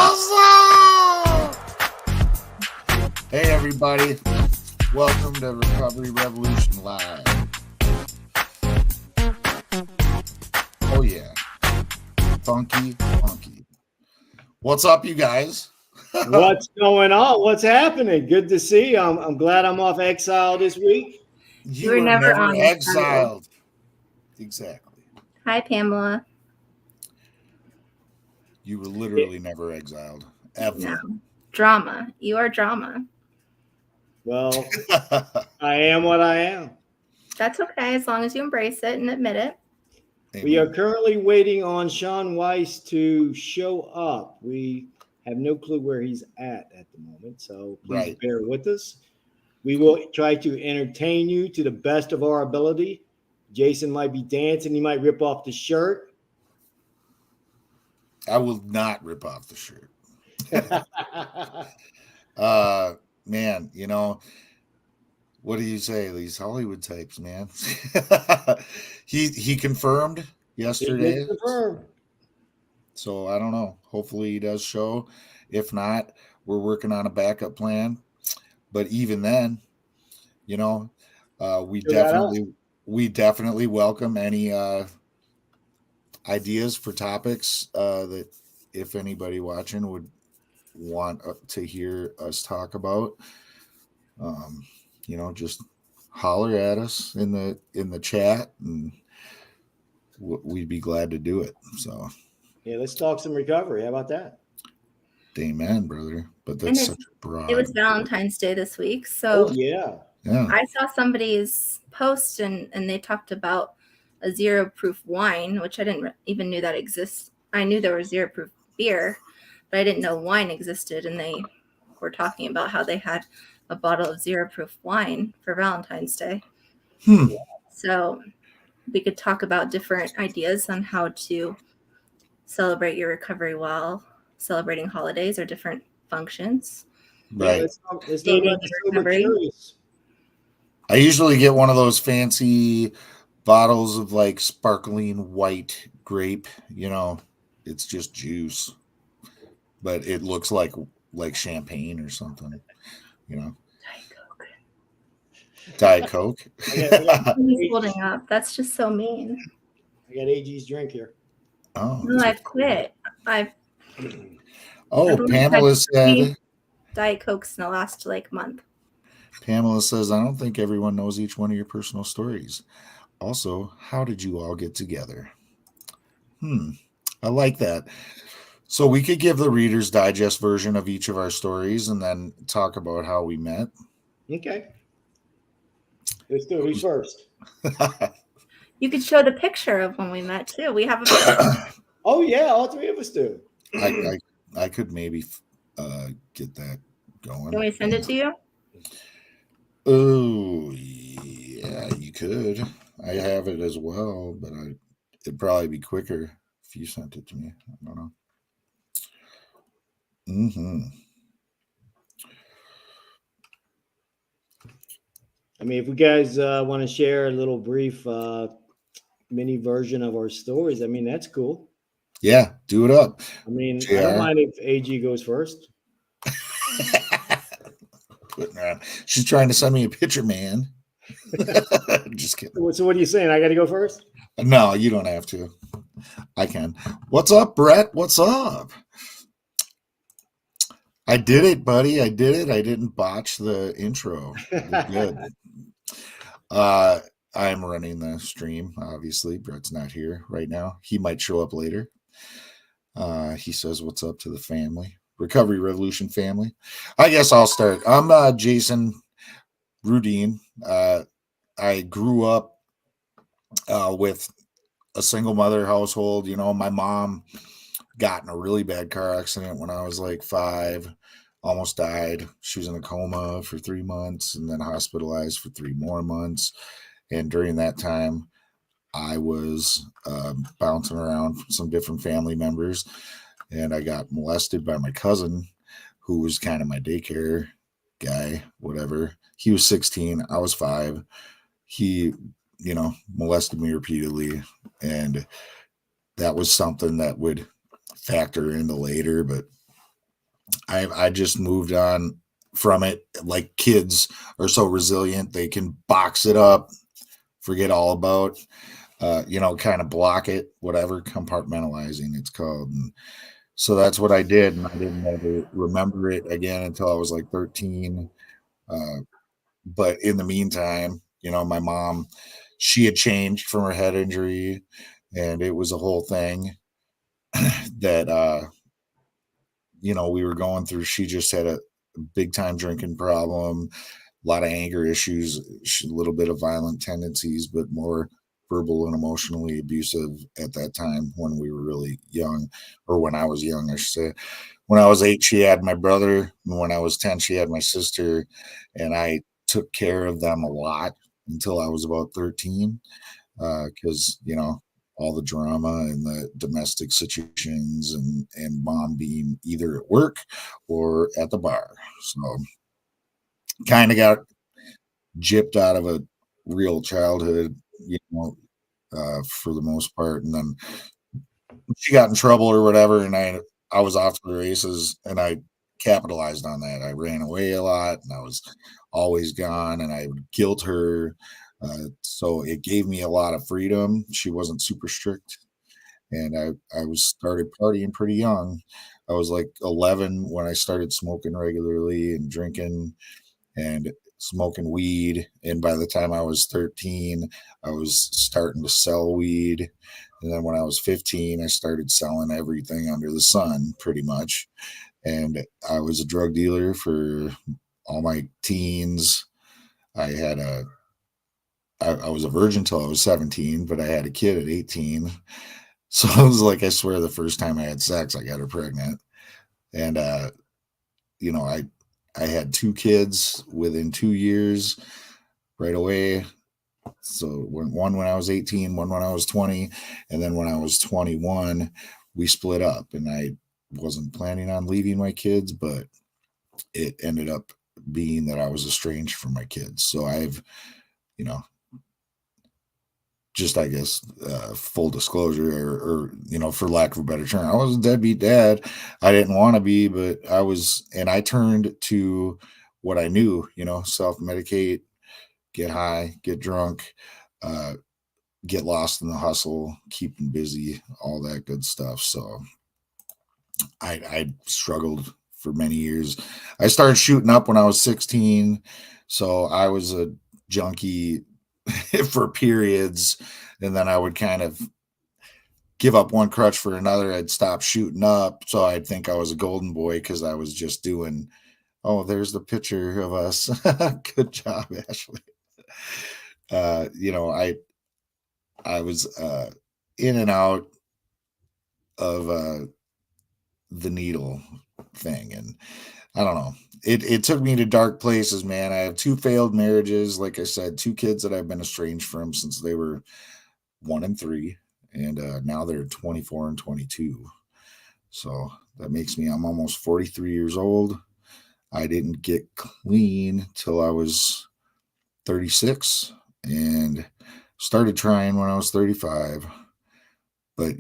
What's up? Hey, everybody. Welcome to Recovery Revolution Live. Oh, yeah. Funky. What's up, you guys? What's going on? What's happening? Good to see you. I'm glad I'm off exile this week. You were never exiled. Exactly. Hi, Pamela. You were literally never exiled. Ever. No. Drama. You are drama. Well, I am what I am. That's okay, as long as you embrace it and admit it. Amen. We are currently waiting on Sean Weiss to show up. We have no clue where he's at the moment, so please bear with us. We will try to entertain you to the best of our ability. Jason might be dancing. He might rip off the shirt. I will not rip off the shirt. Man, you know, what do you say? These Hollywood types, man. He confirmed yesterday. Confirmed. So I don't know. Hopefully he does show. If not, we're working on a backup plan. But even then, you know, we definitely welcome any ideas for topics that if anybody watching would want to hear us talk about. You know, just holler at us in the chat, and we'd be glad to do it. So yeah, let's talk some recovery. How about that? Amen, brother. But that's such a broad. It was Valentine's Day this week, so yeah. I saw somebody's post and they talked about a zero proof wine, which I didn't even knew that exists. I knew there was zero proof beer, but I didn't know wine existed, and they were talking about how they had a bottle of zero proof wine for Valentine's Day. So we could talk about different ideas on how to celebrate your recovery while celebrating holidays or different functions. Right. It's dating recovery. I usually get one of those fancy bottles of like sparkling white grape, you know, it's just juice, but it looks like champagne or something, you know. Diet Coke. He's holding up. That's just so mean. I got AG's drink here. Oh, no, I've quit. Pamela said Diet Cokes in the last month. Pamela says, I don't think everyone knows each one of your personal stories. Also, how did you all get together? I like that. So we could give the Reader's Digest version of each of our stories and then talk about how we met. Okay. Let's do who's first. You could show the picture of when we met too. We have a picture. Oh yeah, all three of us do. I could maybe get that going. Can we send it to you? Oh yeah, you could. I have it as well, but it'd probably be quicker if you sent it to me. I don't know. I mean, if you guys want to share a little brief mini version of our stories, I mean, that's cool. Yeah, do it up. I mean, I don't mind if AG goes first. Putting her on. She's trying to send me a picture, man. Just kidding. So what are you saying? I got to go first? No, you don't have to. I can. What's up, Brett? What's up? I did it, buddy. I did it. I didn't botch the intro. We're good. I'm running the stream, obviously. Brett's not here right now. He might show up later. He says, what's up to the family? Recovery Revolution family. I guess I'll start. I'm Jason Rudine. I grew up with a single mother household. You know, my mom got in a really bad car accident when I was like 5, almost died. She was in a coma for 3 months and then hospitalized for 3 more months. And during that time, I was bouncing around some different family members, and I got molested by my cousin, who was kind of my daycare guy, whatever. He was 16. I was 5. He, you know, molested me repeatedly, and that was something that would factor into later, but I just moved on from it. Like kids are so resilient, they can box it up, forget all about, kind of block it, whatever, compartmentalizing it's called. And so that's what I did. And I didn't ever remember it again until I was like 13. But in the meantime, my mom, she had changed from her head injury, and it was a whole thing that, we were going through. She just had a big time drinking problem, a lot of anger issues, a little bit of violent tendencies, but more verbal and emotionally abusive at that time when we were really young, or when I was young, I should say. When I was 8, she had my brother. And when I was 10, she had my sister. And I took care of them a lot until I was about 13, because, all the drama and the domestic situations and mom being either at work or at the bar. So kind of got gypped out of a real childhood, for the most part. And then she got in trouble or whatever, and I was off to the races, and I capitalized on that. I ran away a lot, and I was always gone, and I would guilt her. So it gave me a lot of freedom. She wasn't super strict, and I was started partying pretty young. I was like 11 when I started smoking regularly and drinking and smoking weed. And by the time I was 13, I was starting to sell weed. And then when I was 15, I started selling everything under the sun, pretty much. And I was a drug dealer for all my teens. I had I was a virgin till I was 17, but I had a kid at 18. So I was like, I swear the first time I had sex, I got her pregnant. And, I had 2 kids within 2 years right away. So one when I was 18, one when I was 20. And then when I was 21, we split up, and I wasn't planning on leaving my kids, but it ended up being that I was estranged from my kids. So I've, just, I guess, full disclosure, or, for lack of a better term, I was a deadbeat dad. I didn't want to be, but I was, and I turned to what I knew, self-medicate, get high, get drunk, get lost in the hustle, keeping busy, all that good stuff. So I struggled for many years. I started shooting up when I was 16. So I was a junkie for periods. And then I would kind of give up one crutch for another. I'd stop shooting up. So I'd think I was a golden boy because I was just doing, oh, there's the picture of us. Good job, Ashley. I was in and out of the needle thing. And I don't know. It took me to dark places, man. I have 2 failed marriages. Like I said, 2 kids that I've been estranged from since they were 1 and 3. And now they're 24 and 22. So that makes me, I'm almost 43 years old. I didn't get clean till I was 36 and started trying when I was 35. But,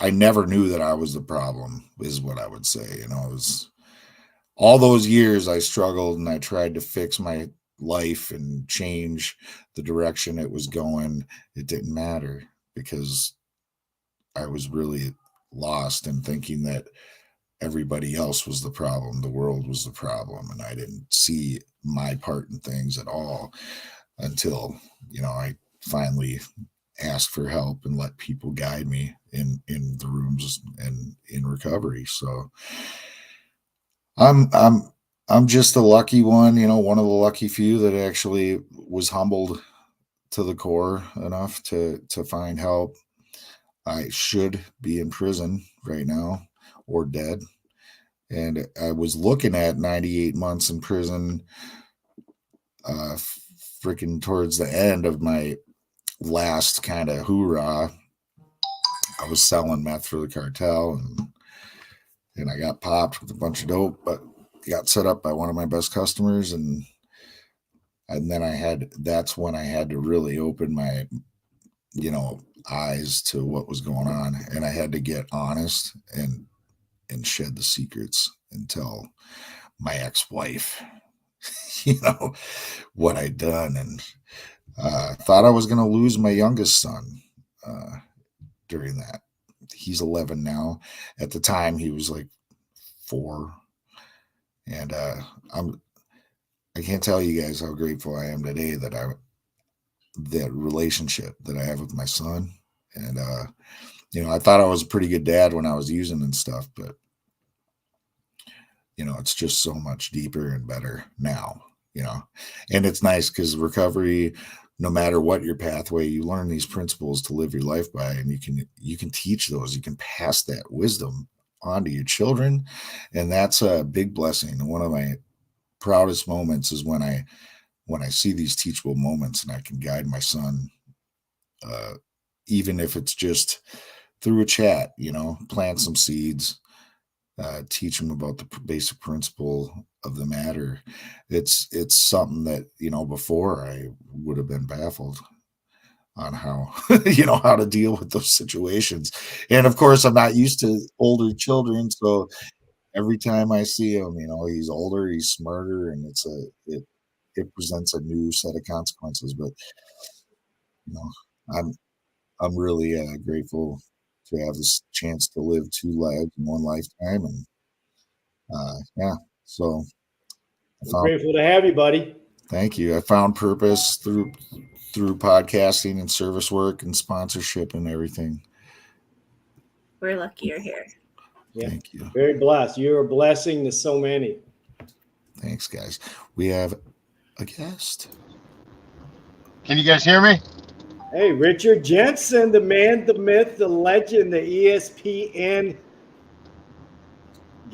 I never knew that I was the problem, is what I would say. It was all those years I struggled, and I tried to fix my life and change the direction it was going. It didn't matter because I was really lost in thinking that everybody else was the problem. The world was the problem. And I didn't see my part in things at all until, I finally asked for help and let people guide me in the rooms and in recovery. So I'm just a lucky one, one of the lucky few that actually was humbled to the core enough to find help. I should be in prison right now or dead. And I was looking at 98 months in prison, freaking towards the end of my last kind of hoorah. I was selling meth for the cartel, and I got popped with a bunch of dope, but got set up by one of my best customers. And then that's when I had to really open my, eyes to what was going on, and I had to get honest and shed the secrets and tell my ex-wife, what I'd done, and thought I was going to lose my youngest son during that. He's 11 now. At the time, he was like 4, and I can't tell you guys how grateful I am today that relationship that I have with my son. And I thought I was a pretty good dad when I was using and stuff, but it's just so much deeper and better now. And it's nice because recovery, no matter what your pathway, you learn these principles to live your life by, and you can teach those. You can pass that wisdom on to your children, and that's a big blessing. One of my proudest moments is when I see these teachable moments and I can guide my son, even if it's just through a chat, plant some seeds, teach him about the basic principle of the matter. It's something that, before I would have been baffled on how, how to deal with those situations. And of course, I'm not used to older children. So every time I see him, he's older, he's smarter, and it presents a new set of consequences. But, I'm really grateful to have this chance to live 2 lives in one lifetime. And so I'm grateful to have you, buddy. Thank you. I found purpose through podcasting and service work and sponsorship and everything. We're lucky you're here. Yeah. Thank you. Very blessed. You're a blessing to so many. Thanks, guys. We have a guest. Can you guys hear me? Hey, Richard Jensen, the man, the myth, the legend, the ESPN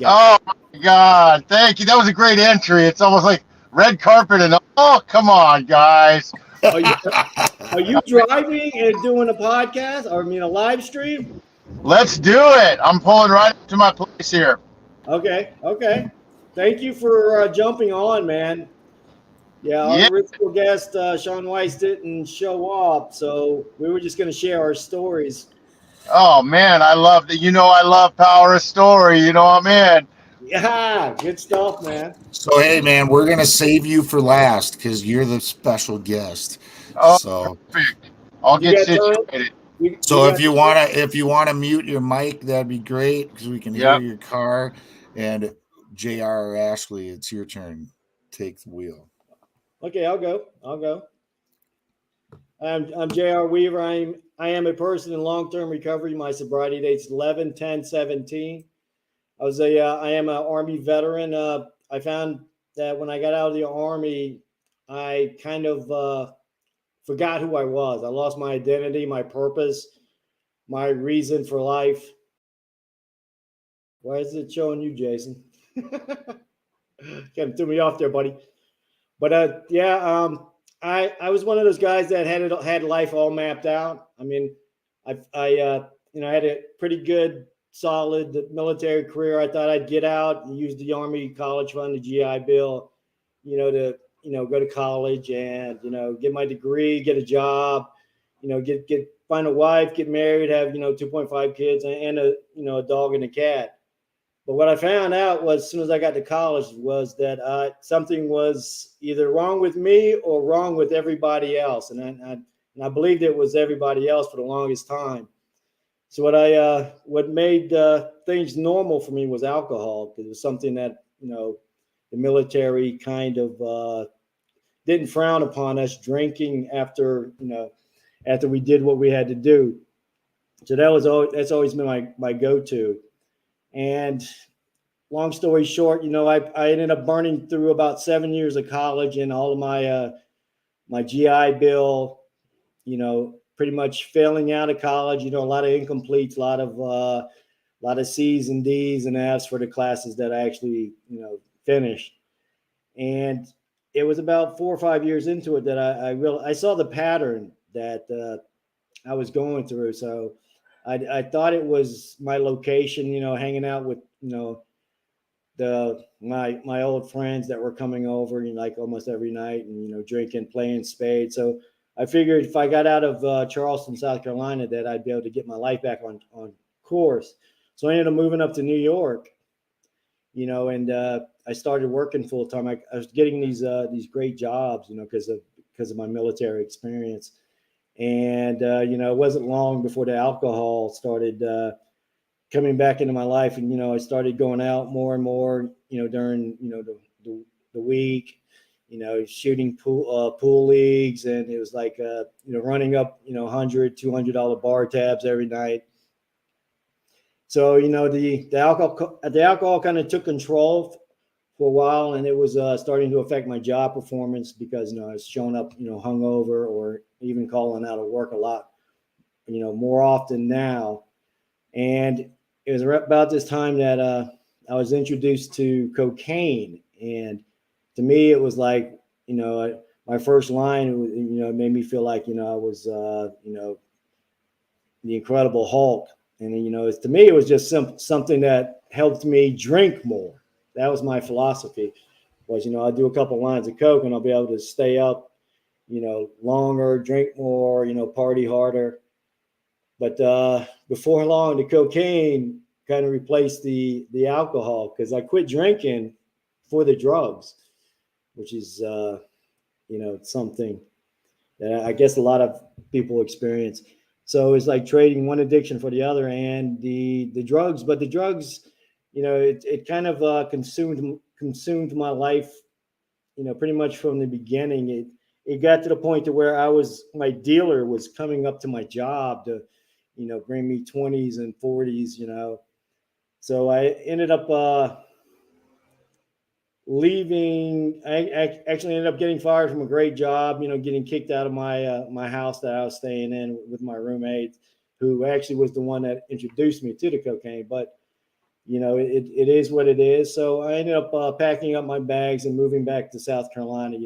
guy. Oh my God. Thank you. That was a great entry. It's almost like red carpet and come on, guys. Are you driving and doing a podcast or a live stream? Let's do it. I'm pulling right up to my place here. Okay. Thank you for jumping on, man. Yeah, our original guest, Sean Weiss, didn't show up, so we were just going to share our stories. Oh, man, I love that. I love power of story. I'm in. Yeah, good stuff, man. So, hey, man, we're going to save you for last because you're the special guest. Oh, so perfect. I'll get situated. So if you want to mute your mic, that'd be great because we can hear your car. And JR or Ashley, it's your turn. Take the wheel. Okay, I'll go. I'm JR Weaver. I am a person in long-term recovery. My sobriety date's 11/10/17. I am an Army veteran. I found that when I got out of the Army, I kind of forgot who I was. I lost my identity, my purpose, my reason for life. Why is it showing you, Jason? Kind of threw me off there, buddy. But I was one of those guys that had life all mapped out. I mean, I had a pretty good, solid military career. I thought I'd get out and use the Army college fund, the GI Bill, to go to college and get my degree, get a job, find a wife, get married, have 2.5 kids and a dog and a cat. But what I found out was, as soon as I got to college, was that something was either wrong with me or wrong with everybody else, and I believed it was everybody else for the longest time. So what made things normal for me was alcohol, because it was something that the military kind of didn't frown upon us drinking after we did what we had to do. So that's always been my go-to. And long story short, I ended up burning through about 7 years of college and all of my GI Bill, pretty much failing out of college, a lot of incompletes, a lot of C's and D's and F's for the classes that I actually, finished. And it was about 4 or 5 years into it that I saw the pattern that I was going through. So I thought it was my location, hanging out with, my old friends that were coming over, like almost every night and, drinking, playing spades. So I figured if I got out of Charleston, South Carolina, that I'd be able to get my life back on course. So I ended up moving up to New York, and I started working full time. I was getting these great jobs, because of my military experience. And it wasn't long before the alcohol started coming back into my life, and I started going out more and more, during the week, shooting pool leagues, and it was like running up $100-$200 bar tabs every night. So the alcohol kind of took control for a while, and it was starting to affect my job performance because I was showing up hungover, or even calling out of work a lot more often now. And it was about this time that I was introduced to cocaine, and to me it was like my first line it made me feel like I was the Incredible Hulk. And to me it was just something that helped me drink more. That was my philosophy, was I'll do a couple lines of coke and I'll be able to stay up longer, drink more, party harder. But before long, the cocaine kind of replaced the alcohol, because I quit drinking for the drugs, which is something that I guess a lot of people experience. So it's like trading one addiction for the other, and the drugs. But the drugs, it kind of consumed my life, pretty much from the beginning. It got to the point to where my dealer was coming up to my job to bring me 20s and 40s. So I ended up leaving. I actually ended up getting fired from a great job, getting kicked out of my house that I was staying in with my roommate, who actually was the one that introduced me to the cocaine. But it is what it is. So I ended up packing up my bags and moving back to South Carolina.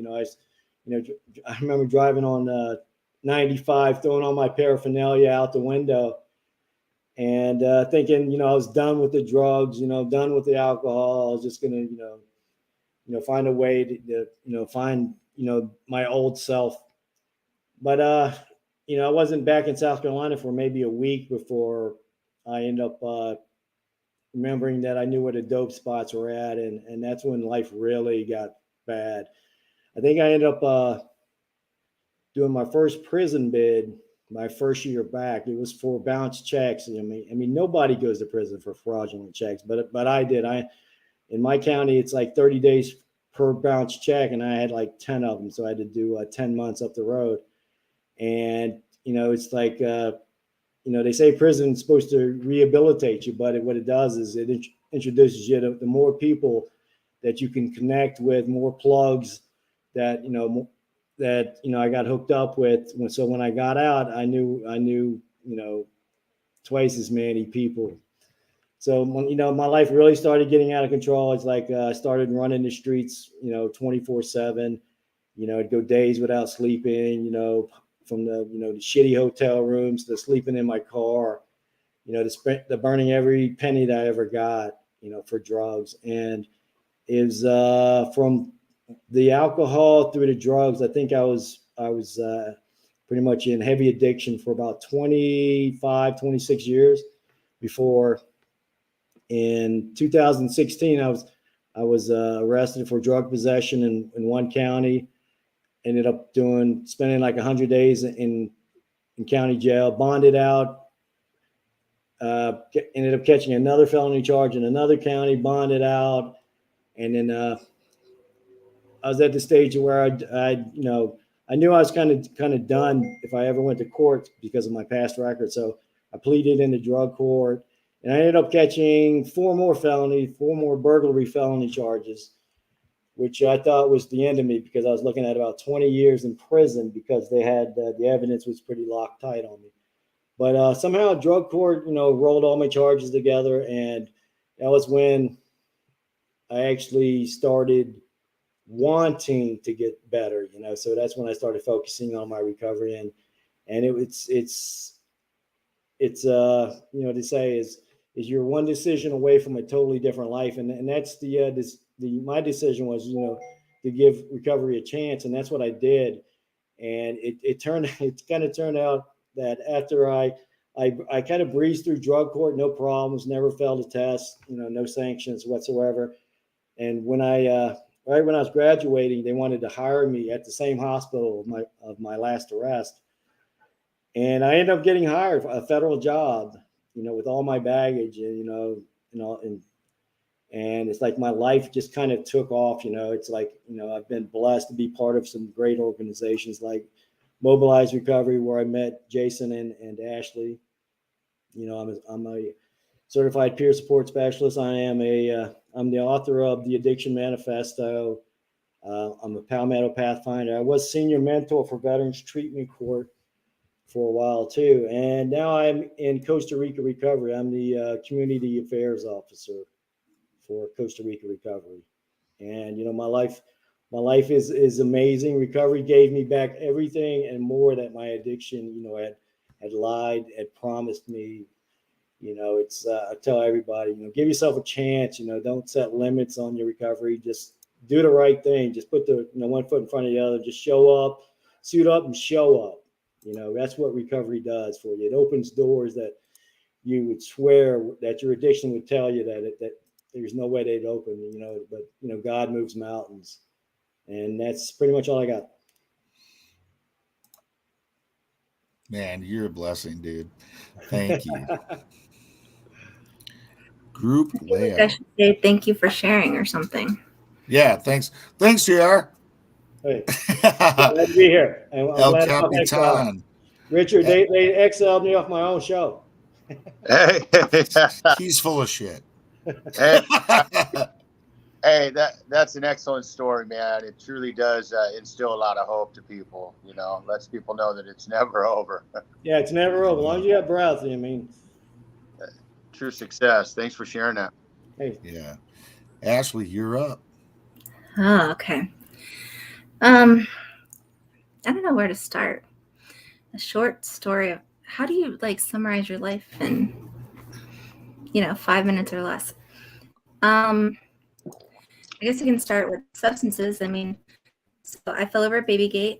I remember driving on 95, throwing all my paraphernalia out the window, and thinking, I was done with the drugs, done with the alcohol. I was just gonna, find a way to find, my old self. But I wasn't back in South Carolina for maybe a week before I ended up remembering that I knew where the dope spots were at, and that's when life really got bad. I think I ended up doing my first prison bid my first year back. It was for bounce checks. I mean, nobody goes to prison for fraudulent checks, but I did. In my county, it's like 30 days per bounce check, and I had like 10 of them, so I had to do 10 months up the road. And it's like they say prison's supposed to rehabilitate you, but what it does is it introduces you to the more people that you can connect with, more plugs that I got hooked up with. So when I got out, I knew twice as many people. So my life really started getting out of control. It's like I started running the streets 24/7. I'd go days without sleeping. From the the shitty hotel rooms to sleeping in my car. To burning every penny that I ever got. For drugs. And is from the alcohol through the drugs. I think I was pretty much in heavy addiction for about 25, 26 years before in 2016 I was arrested for drug possession in one county. Ended up spending like 100 days in county jail, bonded out, ended up catching another felony charge in another county, bonded out. And then I was at the stage where I knew I was kind of done if I ever went to court because of my past record. So I pleaded in the drug court, and I ended up catching four more burglary felony charges, which I thought was the end of me because I was looking at about 20 years in prison because they had the evidence was pretty locked tight on me. But somehow drug court, rolled all my charges together, and that was when I actually started wanting to get better, so that's when I started focusing on my recovery. And it's to say is you're one decision away from a totally different life. And that's my decision was, to give recovery a chance. And that's what I did. And it kind of turned out that after I kind of breezed through drug court, no problems, never failed a test, no sanctions whatsoever. And when right when I was graduating, they wanted to hire me at the same hospital of my last arrest. And I ended up getting hired for a federal job, with all my baggage and it's like my life just kind of took off. It's like, I've been blessed to be part of some great organizations like Mobilize Recovery, where I met Jason and Ashley. I'm a certified peer support specialist. I'm the author of the Addiction Manifesto. I'm a Palmetto Pathfinder. I was senior mentor for Veterans Treatment Court for a while too, and now I'm in Costa Rica Recovery. I'm the community affairs officer for Costa Rica Recovery, and my life is amazing. Recovery gave me back everything and more that my addiction, had lied, had promised me. It's I tell everybody, give yourself a chance. Don't set limits on your recovery. Just do the right thing. Just put the one foot in front of the other. Just show up, suit up, and show up. That's what recovery does for you. It opens doors that you would swear that your addiction would tell you that there's no way they'd open. But God moves mountains, and that's pretty much all I got. Man, you're a blessing, dude. Thank you. Group layout. I should say thank you for sharing or something. Yeah, thanks, JR. Hey, glad to be here. I'm El glad Capitan. Richard, they exiled me off my own show. Hey, He's full of shit. hey, hey, that's an excellent story, man. It truly does instill a lot of hope to people. Lets people know that it's never over. Yeah, it's never over. As long as you have breath, True success. Thanks for sharing that. Hey. Yeah. Ashley, you're up. Oh, okay. I don't know where to start. A short story of how do you summarize your life in 5 minutes or less? I guess you can start with substances. So I fell over at Babygate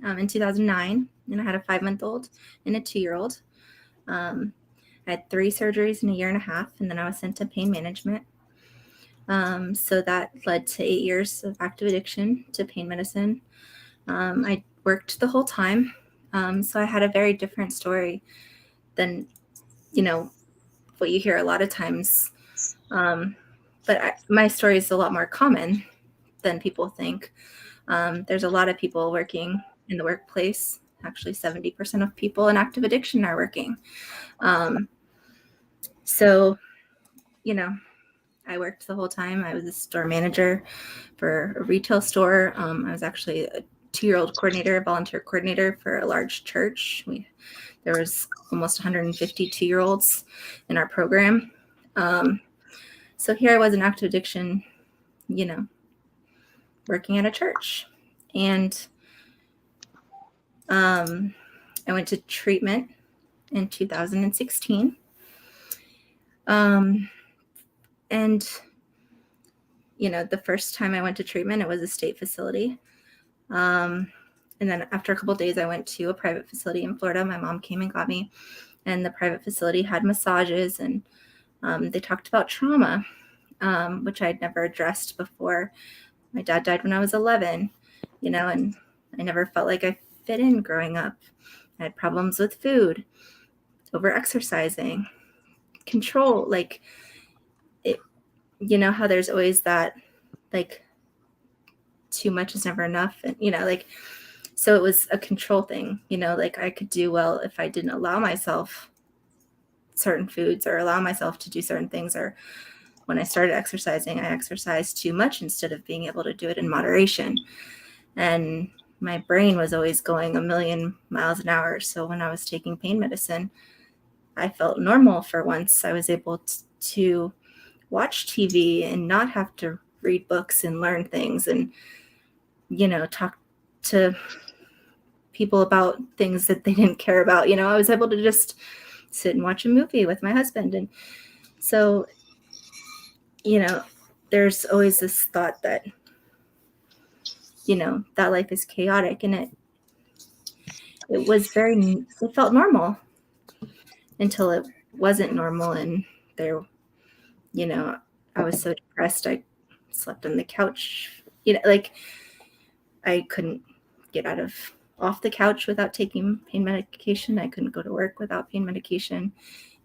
in 2009, and I had a 5-month-old and a 2-year-old. I had 3 surgeries in a year and a half, and then I was sent to pain management. So that led to 8 years of active addiction to pain medicine. I worked the whole time. So I had a very different story than, what you hear a lot of times. But my story is a lot more common than people think. There's a lot of people working in the workplace. Actually, 70% of people in active addiction are working. So, I worked the whole time. I was a store manager for a retail store. I was actually a 2-year-old coordinator, volunteer coordinator for a large church. There was almost 150 2-year-olds in our program. So here I was in active addiction, working at a church. And I went to treatment in 2016. And, the first time I went to treatment, it was a state facility. And then after a couple of days, I went to a private facility in Florida. My mom came and got me, and the private facility had massages, and they talked about trauma, which I'd never addressed before. My dad died when I was 11, and I never felt like I fit in growing up. I had problems with food, over exercising, control, how there's always that, too much is never enough. And, so it was a control thing, I could do well if I didn't allow myself certain foods or allow myself to do certain things. Or when I started exercising, I exercised too much instead of being able to do it in moderation. And my brain was always going a million miles an hour. So when I was taking pain medicine, I felt normal for once. I was able to watch TV and not have to read books and learn things and, talk to people about things that they didn't care about. I was able to just sit and watch a movie with my husband. And so, there's always this thought that, that life is chaotic, and it felt normal until it wasn't normal. And there, I was so depressed. I slept on the couch, like I couldn't get off the couch without taking pain medication. I couldn't go to work without pain medication.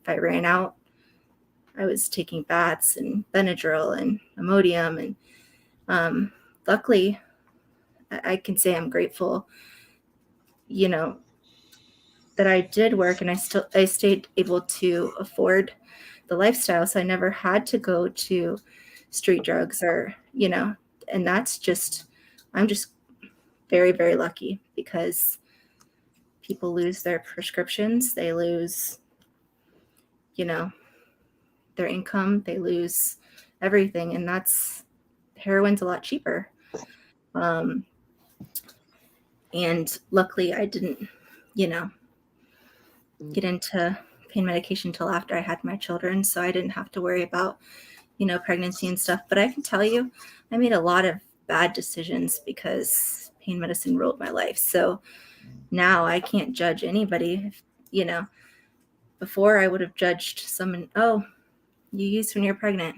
If I ran out, I was taking baths and Benadryl and Imodium. And luckily, I can say I'm grateful, that I did work, and I stayed able to afford the lifestyle. So I never had to go to street drugs and I'm just very, very lucky, because people lose their prescriptions. They lose, their income, they lose everything. And heroin's a lot cheaper. And luckily I didn't, get into pain medication until after I had my children. So I didn't have to worry about, pregnancy and stuff. But I can tell you, I made a lot of bad decisions because pain medicine ruled my life. So now I can't judge anybody. Before I would have judged someone, oh, you used when you're pregnant.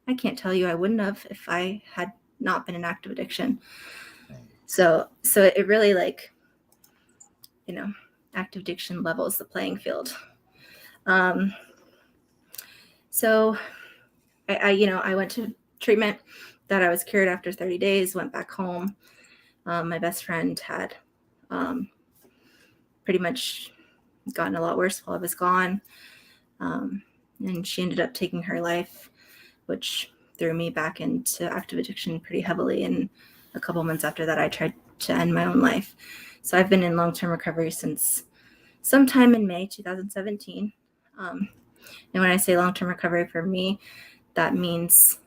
I can't tell you I wouldn't have if I had not been in active addiction. So it really, active addiction levels the playing field. So I went to treatment, thought I was cured after 30 days, went back home. My best friend had pretty much gotten a lot worse while I was gone. And she ended up taking her life, which threw me back into active addiction pretty heavily. And a couple months after that, I tried to end my own life. So I've been in long-term recovery since sometime in May 2017. And when I say long-term recovery for me, that means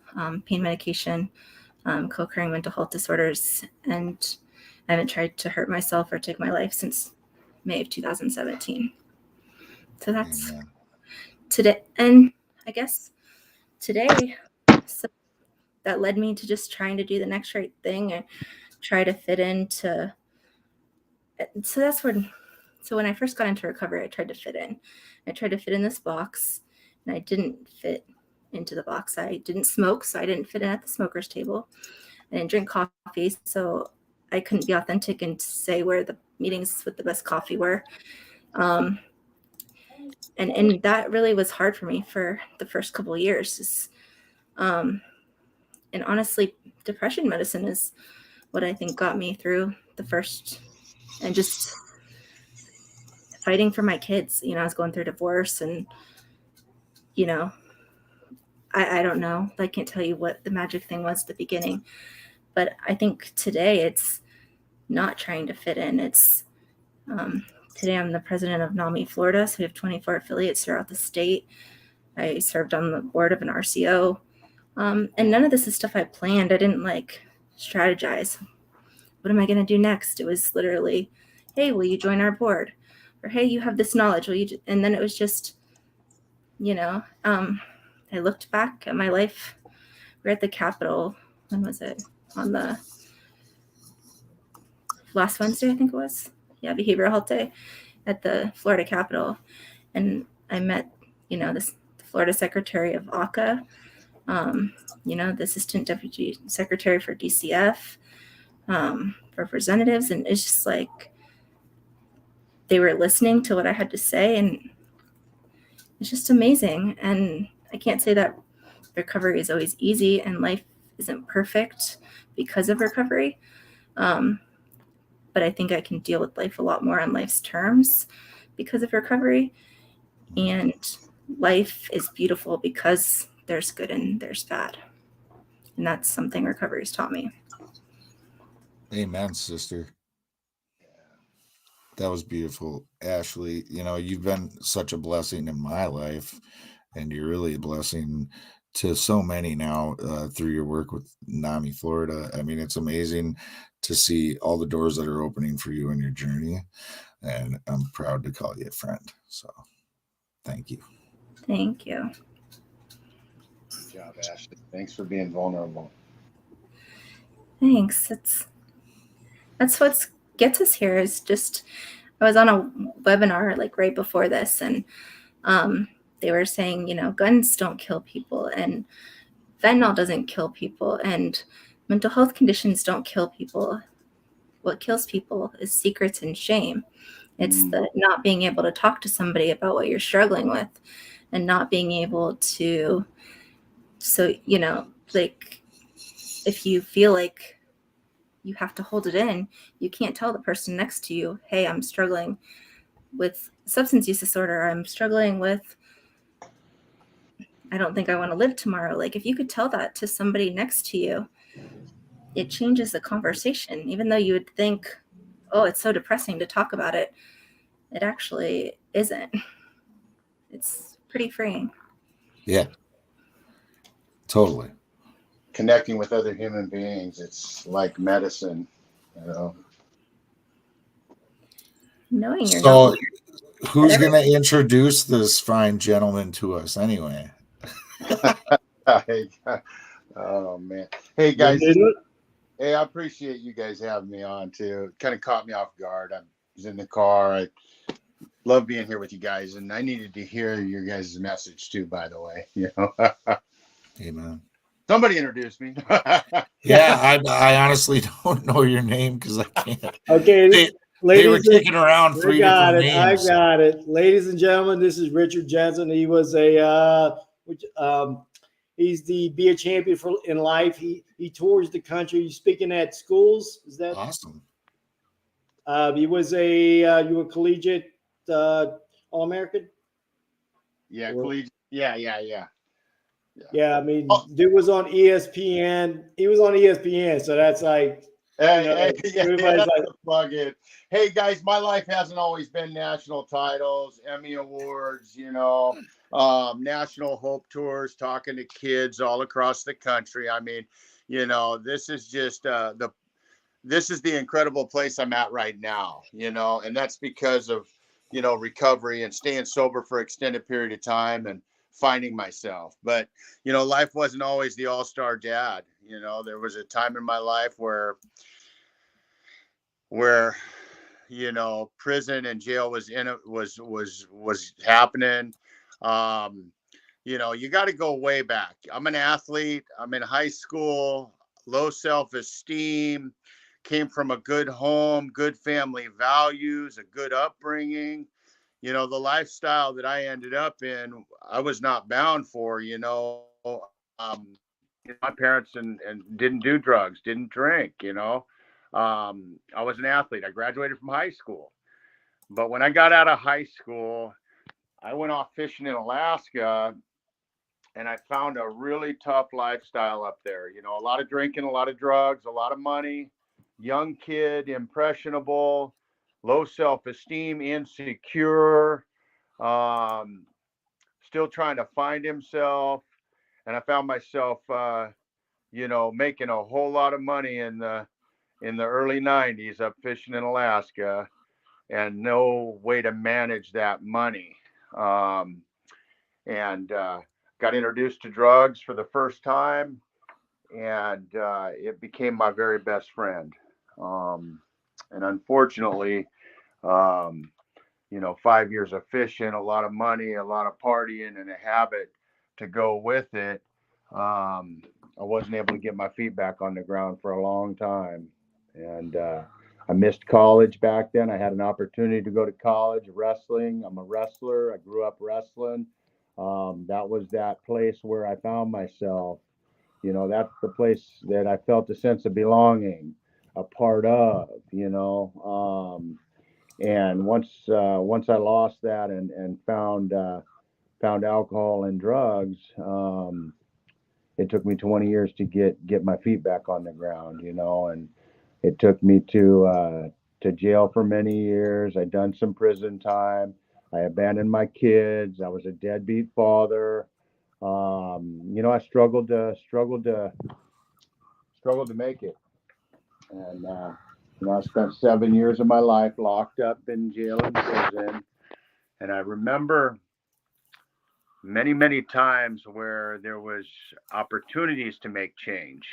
pain medication, co-occurring mental health disorders, and I haven't tried to hurt myself or take my life since May of 2017. So that's today. And I guess today, so that led me to just trying to do the next right thing and try to fit into. So when I first got into recovery, I tried to fit in. I tried to fit in this box, and I didn't fit into the box. I didn't smoke, so I didn't fit in at the smoker's table. I didn't drink coffee, so I couldn't be authentic and say where the meetings with the best coffee were. And that really was hard for me for the first couple of years. And honestly, depression medicine is what I think got me through the first, and just fighting for my kids. I was going through divorce, and, I don't know. I can't tell you what the magic thing was at the beginning, but I think today it's not trying to fit in. It's today I'm the president of NAMI Florida, so we have 24 affiliates throughout the state. I served on the board of an RCO, and none of this is stuff I planned. I didn't strategize. What am I going to do next? It was literally, hey, will you join our board? Or, hey, you have this knowledge. And then it was just, I looked back at my life. We were at the Capitol. When was it? On the last Wednesday, I think it was. Yeah, Behavioral Health Day at the Florida Capitol. And I met, the Florida Secretary of ACA, the Assistant Deputy Secretary for DCF, representatives. And it's just they were listening to what I had to say. And it's just amazing. And I can't say that recovery is always easy and life isn't perfect because of recovery. But I think I can deal with life a lot more on life's terms because of recovery. And life is beautiful because there's good and there's bad. And that's something recovery has taught me. Amen, sister. That was beautiful. Ashley, you've been such a blessing in my life, and you're really a blessing to so many now through your work with NAMI Florida. I mean, it's amazing to see all the doors that are opening for you in your journey, and I'm proud to call you a friend. So thank you. Thank you. Good job, Ashley. Thanks for being vulnerable. Thanks. That's what gets us here, is just, I was on a webinar like right before this, and they were saying, guns don't kill people, and fentanyl doesn't kill people, and mental health conditions don't kill people. What kills people is secrets and shame. It's the not being able to talk to somebody about what you're struggling with, and not being able to. So, like if you feel like you have to hold it in, you can't tell the person next to you, hey, I'm struggling with substance use disorder. I'm struggling with, I don't think I want to live tomorrow. Like if you could tell that to somebody next to you, it changes the conversation. Even though you would think, oh, it's so depressing to talk about it, it actually isn't. It's pretty freeing. Yeah, totally. Connecting with other human beings, it's like medicine, Knowing you're So, not. who's going to introduce this fine gentleman to us anyway? Oh man, hey guys, hey, I appreciate you guys having me on too. Kind of caught me off guard. I was in the car. I love being here with you guys, and I needed to hear your guys' message too. By the way, Amen. Somebody introduced me. Yeah, I honestly don't know your name because I can't. Okay, they were kicking around three different names. I got it. Ladies and gentlemen, this is Richard Jensen. He was he's the beer champion in life. He tours the country. He's speaking at schools. Is that awesome? He was you were collegiate All-American. Yeah, collegiate. Yeah. Yeah, I mean, dude was on ESPN. He was on ESPN, so that's like. Everybody's like, plug in. Hey guys, my life hasn't always been national titles, Emmy awards, national hope tours, talking to kids all across the country. I mean, this is just this is the incredible place I'm at right now, and that's because of recovery and staying sober for extended period of time and finding myself. But life wasn't always the all-star dad. There was a time in my life where prison and jail was happening. You got to go way back. I'm an athlete. I'm in high school, low self-esteem, came from a good home, good family values, a good upbringing. The lifestyle that I ended up in, I was not bound for. My parents and didn't do drugs, didn't drink. I was an athlete. I graduated from high school, but when I got out of high school, I went off fishing in Alaska, and I found a really tough lifestyle up there. A lot of drinking, a lot of drugs, a lot of money, young kid, impressionable, low self-esteem, insecure, still trying to find himself. And I found myself, making a whole lot of money in the early 90s up fishing in Alaska, and no way to manage that money. And got introduced to drugs for the first time, and it became my very best friend. And unfortunately, 5 years of fishing, a lot of money, a lot of partying, and a habit to go with it. I wasn't able to get my feet back on the ground for a long time. And I missed college back then. I had an opportunity to go to college, wrestling. I'm a wrestler. I grew up wrestling. That was that place where I found myself. That's the place that I felt a sense of belonging, a part of, and once I lost that and found alcohol and drugs, it took me 20 years to get my feet back on the ground, and it took me to jail for many years. I'd done some prison time. I abandoned my kids. I was a deadbeat father. I struggled to make it, and I spent 7 years of my life locked up in jail and prison. And I remember many, many times where there was opportunities to make change,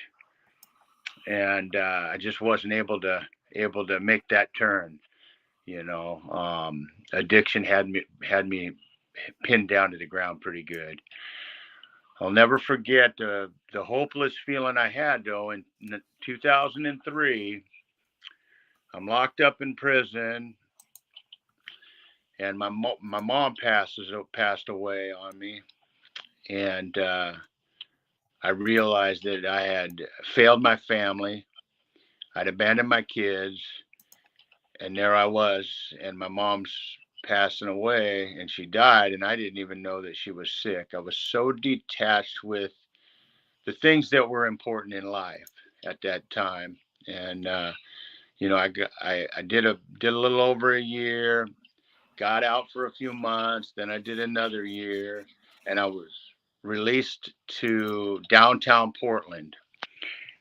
and I just wasn't able to make that turn. Addiction had me pinned down to the ground pretty good. I'll never forget the hopeless feeling I had though in 2003. I'm locked up in prison, and my mom passed away on me, and I realized that I had failed my family. I'd abandoned my kids, and there I was, and my mom's passing away, and she died, and I didn't even know that she was sick. I was so detached with the things that were important in life at that time, and I did a little over a year, got out for a few months, then I did another year, and I was released to downtown Portland.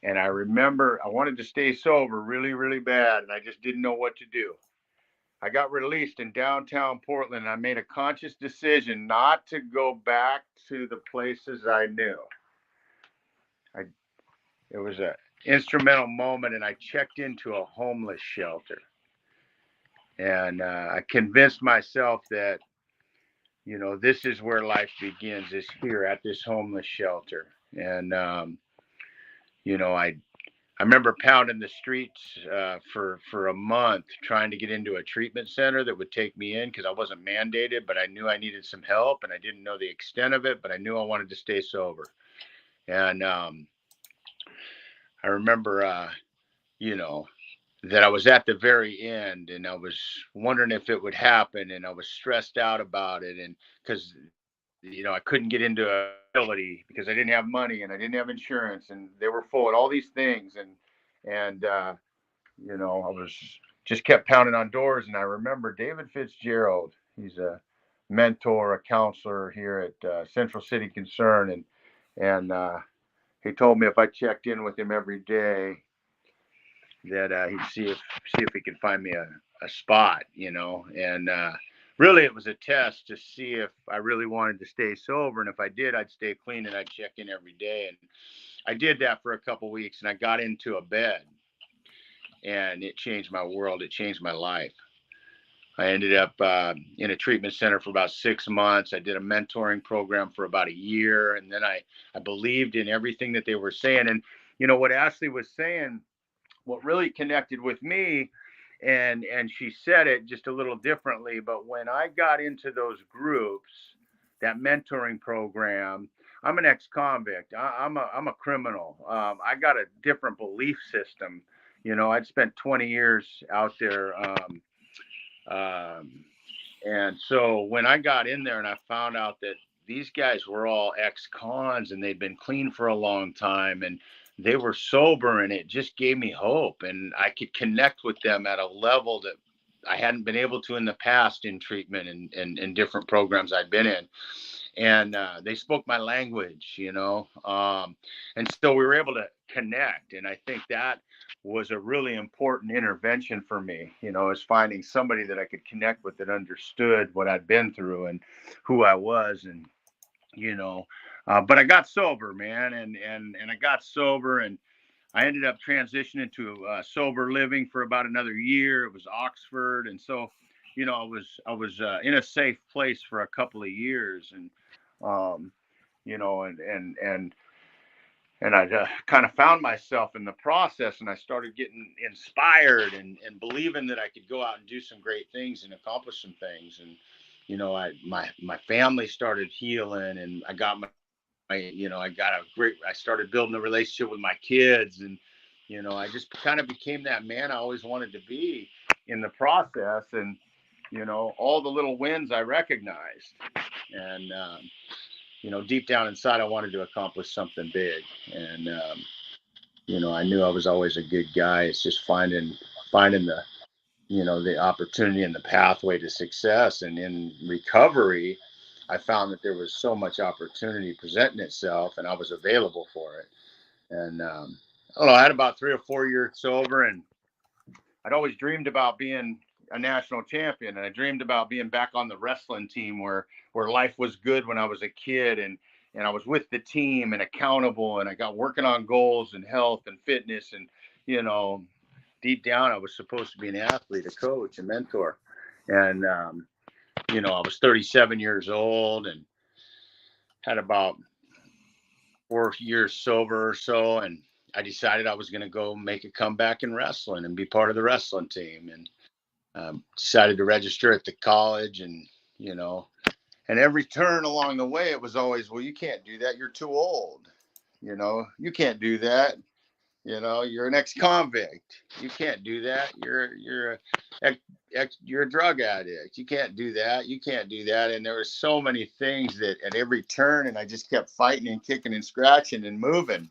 And I remember I wanted to stay sober really, really bad, and I just didn't know what to do. I got released in downtown Portland, and I made a conscious decision not to go back to the places I knew. It was an instrumental moment, and I checked into a homeless shelter. And I convinced myself that, this is where life begins, is here at this homeless shelter. And, I remember pounding the streets for a month trying to get into a treatment center that would take me in because I wasn't mandated, but I knew I needed some help, and I didn't know the extent of it, but I knew I wanted to stay sober. And I remember, that I was at the very end, and I was wondering if it would happen, and I was stressed out about it, and because I couldn't get into a facility because I didn't have money and I didn't have insurance, and they were full of all these things, and I was just kept pounding on doors. And I remember David Fitzgerald. He's a mentor, a counselor here at Central City Concern, and he told me if I checked in with him every day, that he'd see if he could find me a spot, and really it was a test to see if I really wanted to stay sober, and if I did, I'd stay clean and I'd check in every day. And I did that for a couple of weeks, and I got into a bed, and it changed my world. It changed my life. I ended up in a treatment center for about 6 months. I did a mentoring program for about a year, and then I believed in everything that they were saying. And what Ashley was saying, what really connected with me, and she said it just a little differently, but when I got into those groups, that mentoring program, I'm an ex-convict. I'm a criminal. I got a different belief system. I'd spent 20 years out there, and so when I got in there and I found out that these guys were all ex-cons and they'd been clean for a long time, and they were sober, and it just gave me hope, and I could connect with them at a level that I hadn't been able to in the past in treatment and different programs I'd been in. And they spoke my language, and so we were able to connect. And I think that was a really important intervention for me, is finding somebody that I could connect with that understood what I'd been through and who I was. And but I got sober, man, and I got sober, and I ended up transitioning to sober living for about another year. It was Oxford, and so I was in a safe place for a couple of years, and and I kind of found myself in the process, and I started getting inspired and believing that I could go out and do some great things and accomplish some things. And my family started healing, and I got I started building a relationship with my kids, and I just kind of became that man I always wanted to be in the process. And all the little wins I recognized, and deep down inside, I wanted to accomplish something big. And I knew I was always a good guy. It's just finding the the opportunity and the pathway to success. And in recovery, I found that there was so much opportunity presenting itself, and I was available for it. And I don't know, I had about 3 or 4 years sober, and I'd always dreamed about being a national champion, and I dreamed about being back on the wrestling team where life was good when I was a kid, and I was with the team and accountable, and I got working on goals and health and fitness, and deep down, I was supposed to be an athlete, a coach, a mentor. And, I was 37 years old and had about 4 years sober or so. And I decided I was going to go make a comeback in wrestling and be part of the wrestling team. And decided to register at the college. And, and every turn along the way, it was always, well, you can't do that. You're too old. You can't do that. You're an ex-convict. You can't do that. You're a drug addict. You can't do that. You can't do that. And there were so many things that at every turn, and I just kept fighting and kicking and scratching and moving,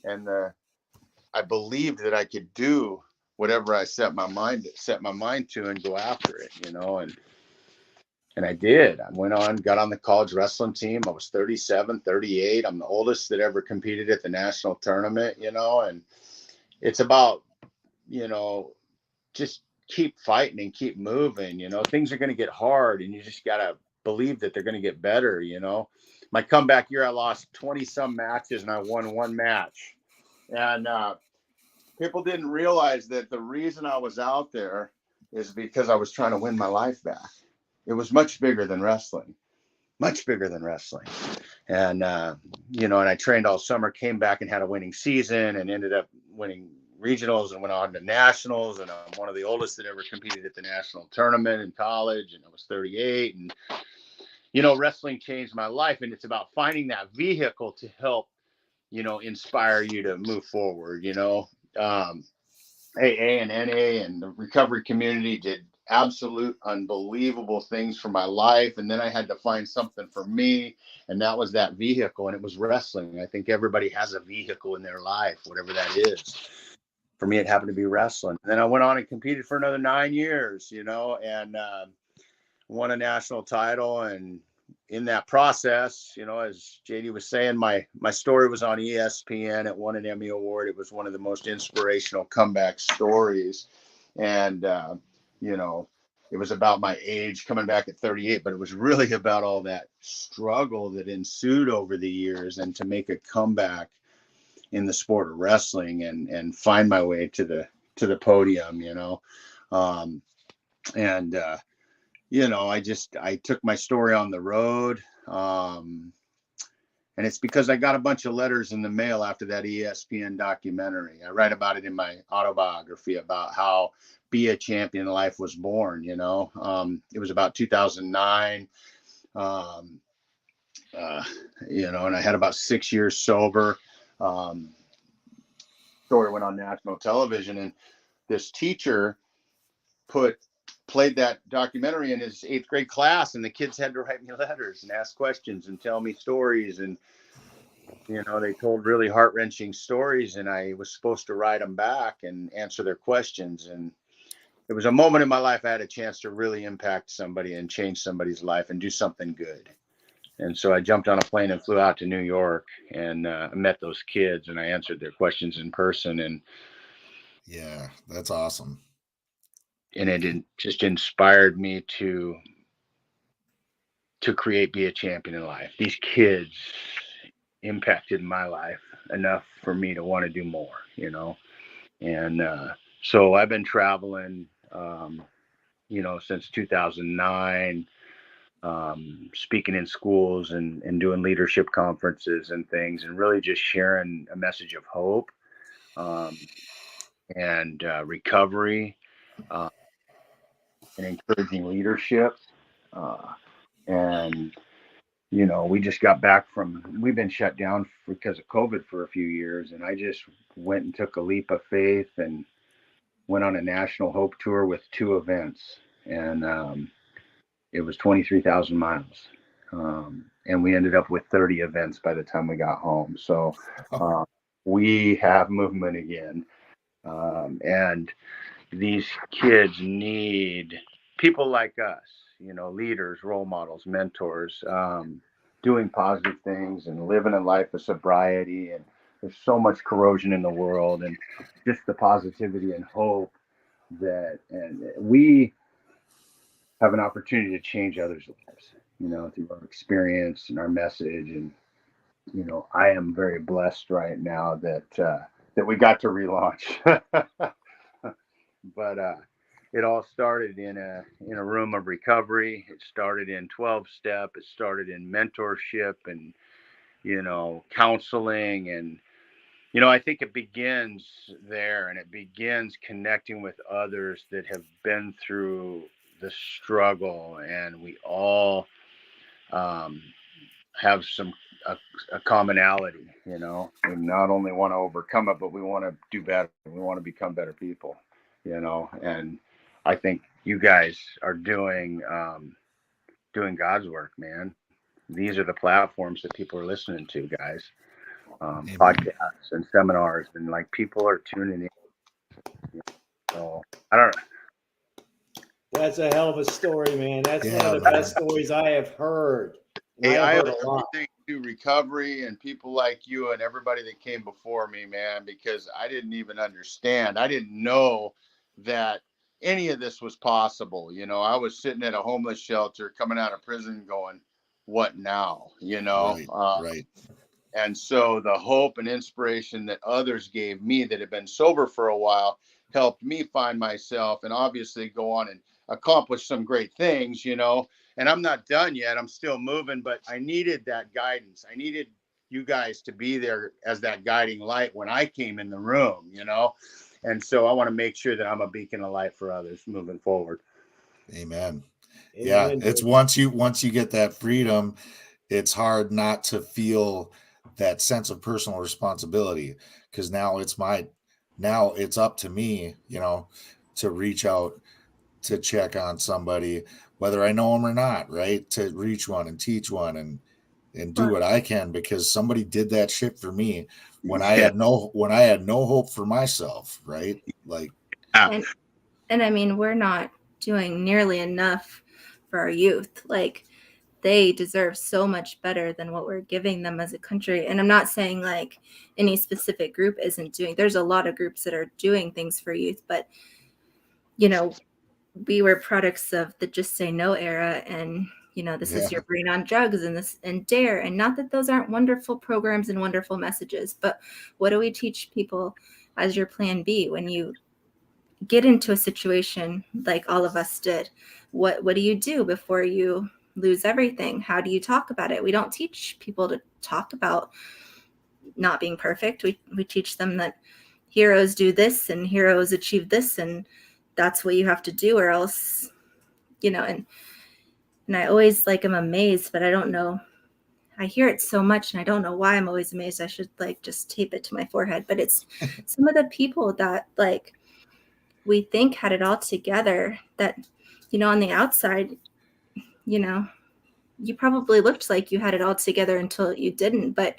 and I believed that I could do whatever I set my mind to and go after it, and I did. I went on, got on the college wrestling team. I was 37, 38. I'm the oldest that ever competed at the national tournament, and it's about, just keep fighting and keep moving. Things are going to get hard and you just got to believe that they're going to get better. My comeback year, I lost 20 some matches and I won one match. And people didn't realize that the reason I was out there is because I was trying to win my life back. It was much bigger than wrestling, much bigger than wrestling. And, and I trained all summer, came back and had a winning season and ended up winning regionals and went on to nationals. And I'm one of the oldest that ever competed at the national tournament in college. And I was 38. And, wrestling changed my life. And it's about finding that vehicle to help, inspire you to move forward. AA and NA and the recovery community did absolute unbelievable things for my life. And then I had to find something for me. And that was that vehicle. And it was wrestling. I think everybody has a vehicle in their life, whatever that is. For me, it happened to be wrestling. And then I went on and competed for another 9 years, and won a national title. And in that process, as JD was saying, my story was on ESPN. It won an Emmy Award. It was one of the most inspirational comeback stories. And, it was about my age coming back at 38, but it was really about all that struggle that ensued over the years and to make a comeback in the sport of wrestling and find my way to the podium, I took my story on the road. And it's because I got a bunch of letters in the mail after that ESPN documentary. I write about it in my autobiography about how Be a Champion Life was born, it was about 2009. And I had about 6 years sober. Story went on national television, and this teacher played that documentary in his 8th grade class, and the kids had to write me letters and ask questions and tell me stories. And, they told really heart-wrenching stories, and I was supposed to write them back and answer their questions. And it was a moment in my life I had a chance to really impact somebody and change somebody's life and do something good. And so I jumped on a plane and flew out to New York and met those kids, and I answered their questions in person. And yeah, that's awesome. And it just inspired me to create Be a Champion in Life. These kids impacted my life enough for me to want to do more, And so I've been traveling, since 2009. Speaking in schools and doing leadership conferences and things, and really just sharing a message of hope and recovery and encouraging leadership. And, we just got back we've been shut down because of COVID for a few years. And I just went and took a leap of faith and went on a national hope tour with 2 events. And it was 23,000 miles. And we ended up with 30 events by the time we got home. So we have movement again. And these kids need people like us, leaders, role models, mentors, doing positive things and living a life of sobriety. And there's so much corrosion in the world, and just the positivity and hope and we have an opportunity to change others' lives, through our experience and our message. And, I am very blessed right now that that we got to relaunch. But it all started in a room of recovery. It started in 12-step. It started in mentorship and, counseling. And, I think it begins there, and it begins connecting with others that have been through the struggle, and we all have a commonality. We not only want to overcome it, but we want to do better. We want to become better people, and I think you guys are doing God's work, man. These are the platforms that people are listening to, guys. Podcasts and seminars, and like people are tuning in. So I don't know. That's a hell of a story, man. That's one of the best stories I have heard. Hey, I owe everything to recovery and people like you and everybody that came before me, man, because I didn't even understand. I didn't know that any of this was possible. I was sitting at a homeless shelter coming out of prison going, what now? Right. And so the hope and inspiration that others gave me that had been sober for a while helped me find myself and obviously go on and accomplish some great things, and I'm not done yet. I'm still moving, but I needed that guidance. I needed you guys to be there as that guiding light when I came in the room, and so I want to make sure that I'm a beacon of light for others moving forward. Amen. Yeah. It's once you get that freedom, it's hard not to feel that sense of personal responsibility, because now it's up to me, to reach out, to check on somebody, whether I know them or not, right? To reach one and teach one and do what I can, because somebody did that shit for me when I had no hope for myself, right? Like, and I mean, we're not doing nearly enough for our youth. Like, they deserve so much better than what we're giving them as a country. And I'm not saying like any specific group isn't doing. There's a lot of groups that are doing things for youth, but we were products of the Just Say No era, and this is your brain on drugs, and this and DARE, and not that those aren't wonderful programs and wonderful messages, but what do we teach people as your plan B when you get into a situation like all of us did? What do you do before you lose everything? How do you talk about it? We don't teach people to talk about not being perfect. We teach them that heroes do this and heroes achieve this, and that's what you have to do, or else, and I always am amazed, but I don't know. I hear it so much and I don't know why I'm always amazed. I should just tape it to my forehead. But it's some of the people that we think had it all together, that, on the outside, you probably looked like you had it all together until you didn't. But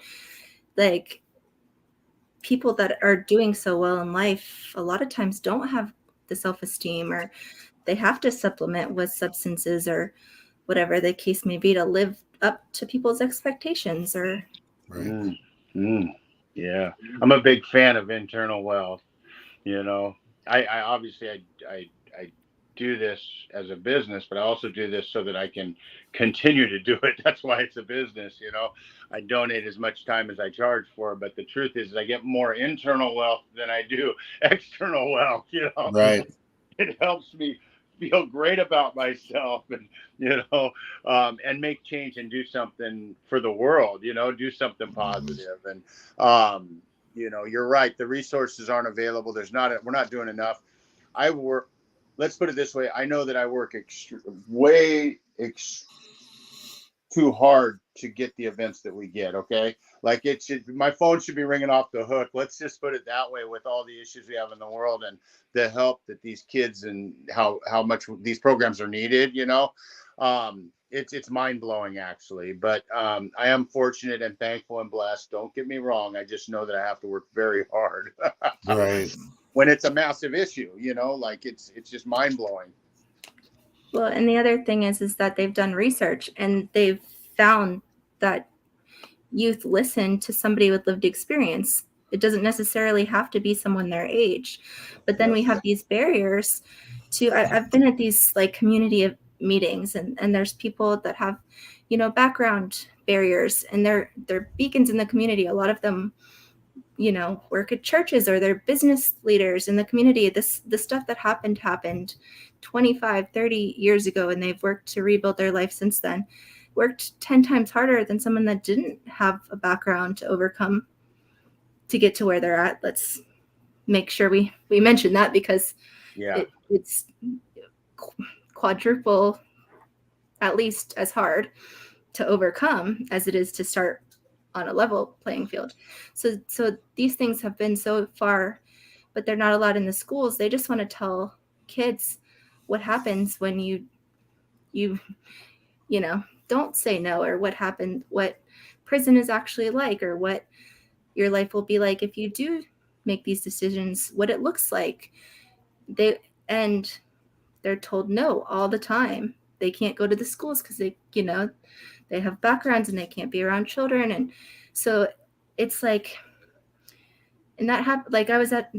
people that are doing so well in life, a lot of times don't have the self-esteem, or they have to supplement with substances or whatever the case may be to live up to people's expectations. Or Yeah, I'm a big fan of internal wealth. I obviously I do this as a business, but I also do this so that I can continue to do it. That's why it's a business. I donate as much time as I charge for, but the truth is I get more internal wealth than I do external wealth. Right. It helps me feel great about myself, and and make change and do something for the world, do something positive. And you're right, the resources aren't available. We're not doing enough. Let's put it this way, I know that I work too hard to get the events that we get. Okay, my phone should be ringing off the hook. Let's just put it that way, with all the issues we have in the world and the help that these kids and how much these programs are needed. It's mind-blowing, actually. But I am fortunate and thankful and blessed. Don't get me wrong. I just know that I have to work very hard. Right. When it's a massive issue, it's just mind-blowing. Well, and the other thing is that they've done research and they've found that youth listen to somebody with lived experience. It doesn't necessarily have to be someone their age, but then we have these barriers to, I've been at these community meetings, and there's people that have, background barriers, and they're beacons in the community. A lot of them work at churches, or they're business leaders in the community. The stuff that happened 25, 30 years ago, and they've worked to rebuild their life since then. Worked 10 times harder than someone that didn't have a background to overcome to get to where they're at. Let's make sure we mention that, because it's quadruple, at least as hard to overcome as it is to start on a level playing field. So these things have been so far, but they're not allowed in the schools. They just want to tell kids what happens when you don't say no, or what happened, what prison is actually like, or what your life will be like if you do make these decisions, what it looks like. They're told no all the time. They can't go to the schools because they have backgrounds and they can't be around children. And so it's like, and that happened, like I was at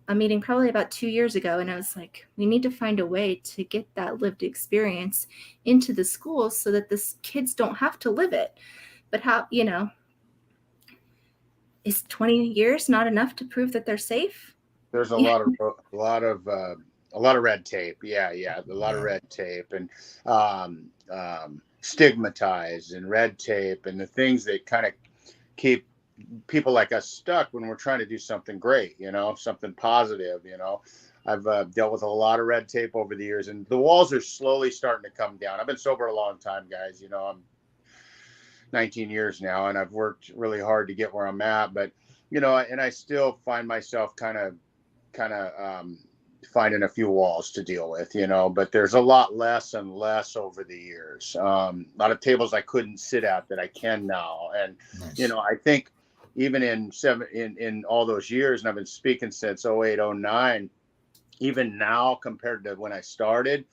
a meeting probably about 2 years ago, and I was like, we need to find a way to get that lived experience into the schools so that the kids don't have to live it. But how, is 20 years not enough to prove that they're safe? There's a lot of red tape. A lot of red tape, and stigmatized, and red tape, and the things that kind of keep people like us stuck when we're trying to do something great, something positive. I've dealt with a lot of red tape over the years, and the walls are slowly starting to come down. I've been sober a long time, guys. I'm 19 years now, and I've worked really hard to get where I'm at, but and I still find myself kind of finding a few walls to deal with, but there's a lot less and less over the years. A lot of tables I couldn't sit at that I can now. And, nice. I think even in all those years, and I've been speaking since 08, 09, even now compared to when I started,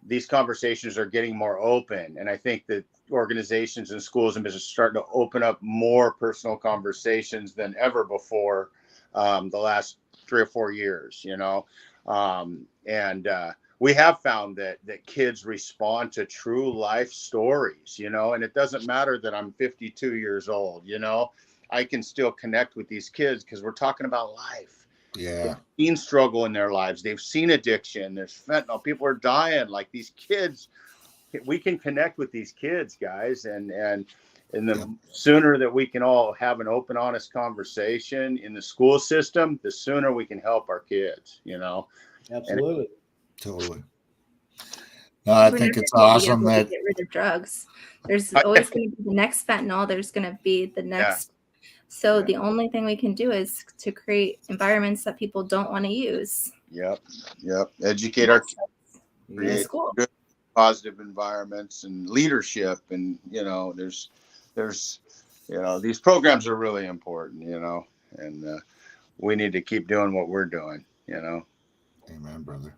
these conversations are getting more open. And I think that organizations and schools and business are starting to open up more personal conversations than ever before the last 3 or 4 years, we have found that kids respond to true life stories, and it doesn't matter that I'm 52 years old, I can still connect with these kids because we're talking about life. Yeah. They've seen struggle in their lives. They've seen addiction. There's fentanyl. People are dying. Like, these kids, we can connect with these kids, guys. And the sooner that we can all have an open, honest conversation in the school system, the sooner we can help our kids, Absolutely. Totally. No, I think it's awesome that get rid of drugs. There's always going to be the next fentanyl. There's going to be the next. So the only thing we can do is to create environments that people don't want to use. Yep. Educate our kids. In school. Good, positive environments and leadership, and there's these programs are really important, and we need to keep doing what we're doing. Amen, brother.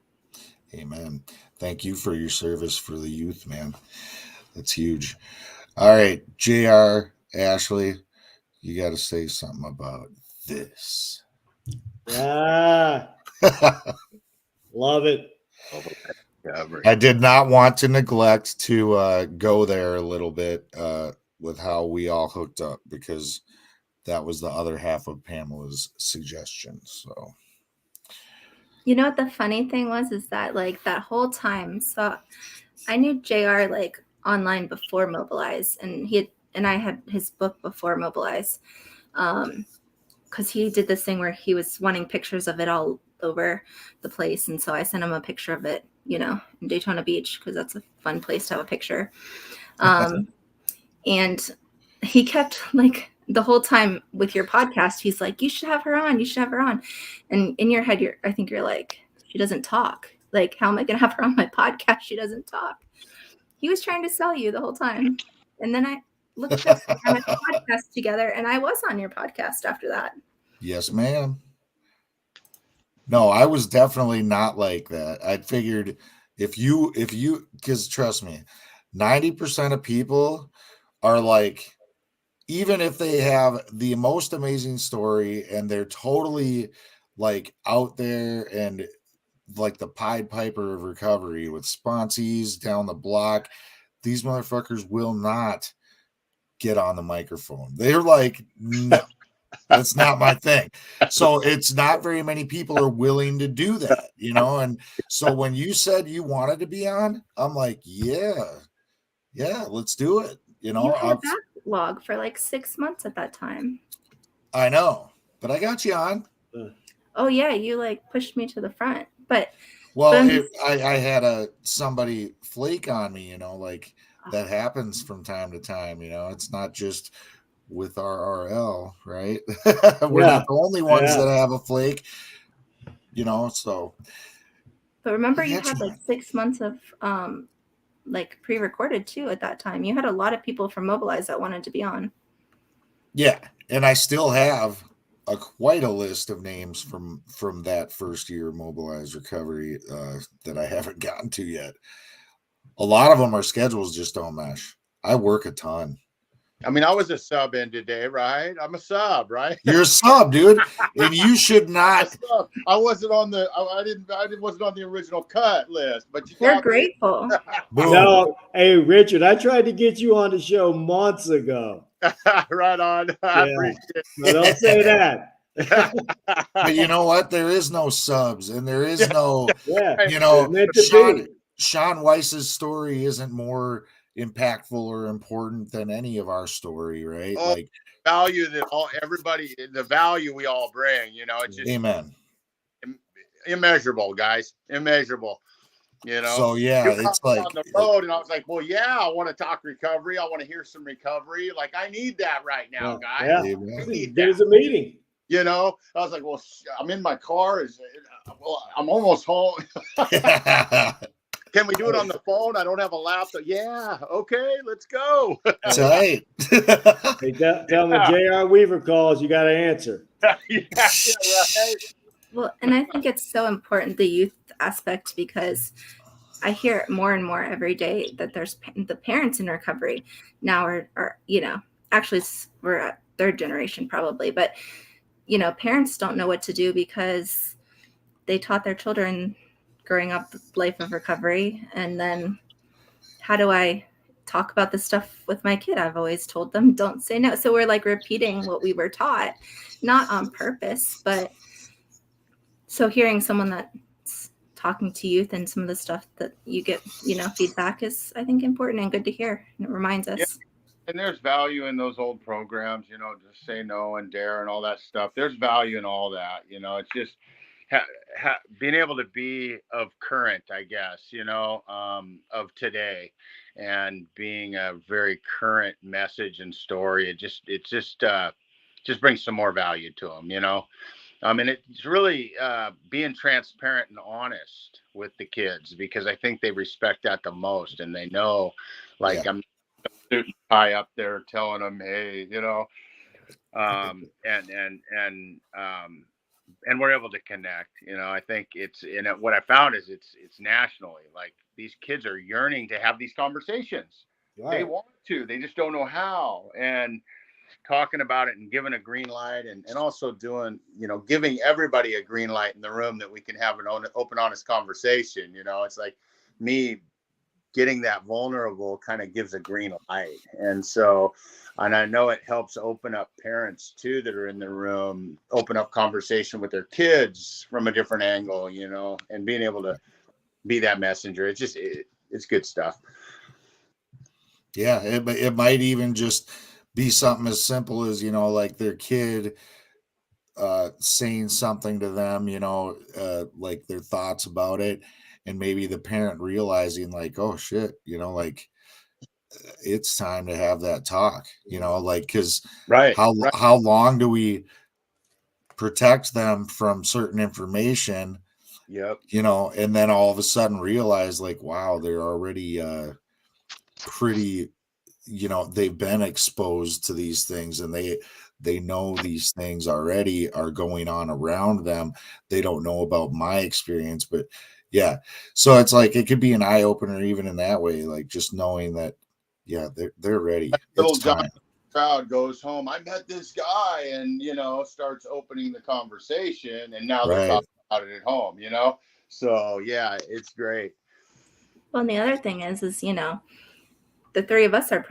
Amen. Thank you for your service for the youth, man. That's huge. All right, JR, Ashley, you got to say something about this. Love it. I did not want to neglect to go there a little bit with how we all hooked up, because that was the other half of Pamela's suggestion. So, you know what the funny thing was, is that like that whole time, so I knew JR like online before Mobilize, and I had his book before Mobilize, because he did this thing where he was wanting pictures of it all over the place, and so I sent him a picture of it, in Daytona Beach, because that's a fun place to have a picture. And he kept like the whole time with your podcast, he's like, you should have her on. You should have her on. And in your head, I think you're like, she doesn't talk. Like, how am I going to have her on my podcast? She doesn't talk. He was trying to sell you the whole time. And then I looked up on a podcast together, and I was on your podcast after that. Yes, ma'am. No, I was definitely not like that. I figured if you, because trust me, 90% of people are like, even if they have the most amazing story and they're totally like out there and like the Pied Piper of recovery with sponsees down the block, these motherfuckers will not get on the microphone. They're like, no. That's not my thing. So it's not very many people are willing to do that, you know? And so when you said you wanted to be on, I'm like, yeah, let's do it. You know, You had a backlog for like 6 months at that time. I know, but I got you on. Oh yeah, you like pushed me to the front. But I had somebody flake on me, you know, like that happens from time to time, you know. It's not just with our RL, right? We're not the only ones that have a flake, you know, so. But remember, you had like 6 months of like pre-recorded too at that time. You had a lot of people from Mobilize that wanted to be on. Yeah, and I still have quite a list of names from that first year Mobilize recovery that I haven't gotten to yet. A lot of them, our schedules just don't mesh. I work a ton. I mean, I was a sub in today, right? I'm a sub, right? You're a sub, dude, and you should not. I wasn't on the. Wasn't on the original cut list, but we're grateful. No, hey Richard, I tried to get you on the show months ago. Right on. I appreciate it. No, don't say that. But you know what? There is no subs, and there is no. You know, Sean Weiss's story isn't more impactful or important than any of our story, right? Oh, like value that everybody, the value we all bring, you know, it's just amen. Immeasurable, guys, immeasurable. You know, so yeah, it's like on the road, and I was like, well, yeah, I want to talk recovery. I want to hear some recovery. Like, I need that right now, guys. Yeah, there's a meeting. You know, I was like, well, I'm in my car. I'm almost home. Can we do it on the phone? I don't have a laptop. Yeah, okay, let's go. That's right. Hey, tell me, J.R. Weaver calls, you got to answer. Yeah, right. Well, and I think it's so important, the youth aspect, because I hear it more and more every day that there's the parents in recovery now are you know, actually we're at third generation probably, but you know, parents don't know what to do because they taught their children growing up the life of recovery. And then how do I talk about this stuff with my kid? I've always told them, don't say no. So we're like repeating what we were taught, not on purpose, but so hearing someone that's talking to youth and some of the stuff that you get, you know, feedback is, I think, important and good to hear. And it reminds us. Yeah. And there's value in those old programs, you know, just say no and dare and all that stuff. There's value in all that, you know. It's just being able to be of current, I guess, you know, of today, and being a very current message and story. It just brings some more value to them, you know. And it's really being transparent and honest with the kids, because I think they respect that the most, and they know, like, I'm high up there telling them, hey, you know, and we're able to connect. You know, I think what I found is it's nationally, like, these kids are yearning to have these conversations. Right. They want to, they just don't know how. And talking about it and giving a green light, and also doing, you know, giving everybody a green light in the room that we can have an open, honest conversation. You know, it's like me getting that vulnerable kind of gives a green light. And so, and I know it helps open up parents too that are in the room, open up conversation with their kids from a different angle, you know, and being able to be that messenger. It's just, it's good stuff. Yeah. It might even just be something as simple as, you know, like their kid saying something to them, you know, like their thoughts about it, and maybe the parent realizing, like, oh shit, you know, like, it's time to have that talk, you know, like, because how long do we protect them from certain information? Yep. You know, and then all of a sudden realize, like, wow, they're already pretty, you know, they've been exposed to these things, and they know these things already are going on around them. They don't know about my experience, but yeah. So it's like, it could be an eye opener even in that way, like just knowing that, yeah, they're ready. Little John crowd goes home, I met this guy, and, you know, starts opening the conversation, and now they're talking about it at home, you know? So yeah, it's great. Well, and the other thing is, you know, the three of us are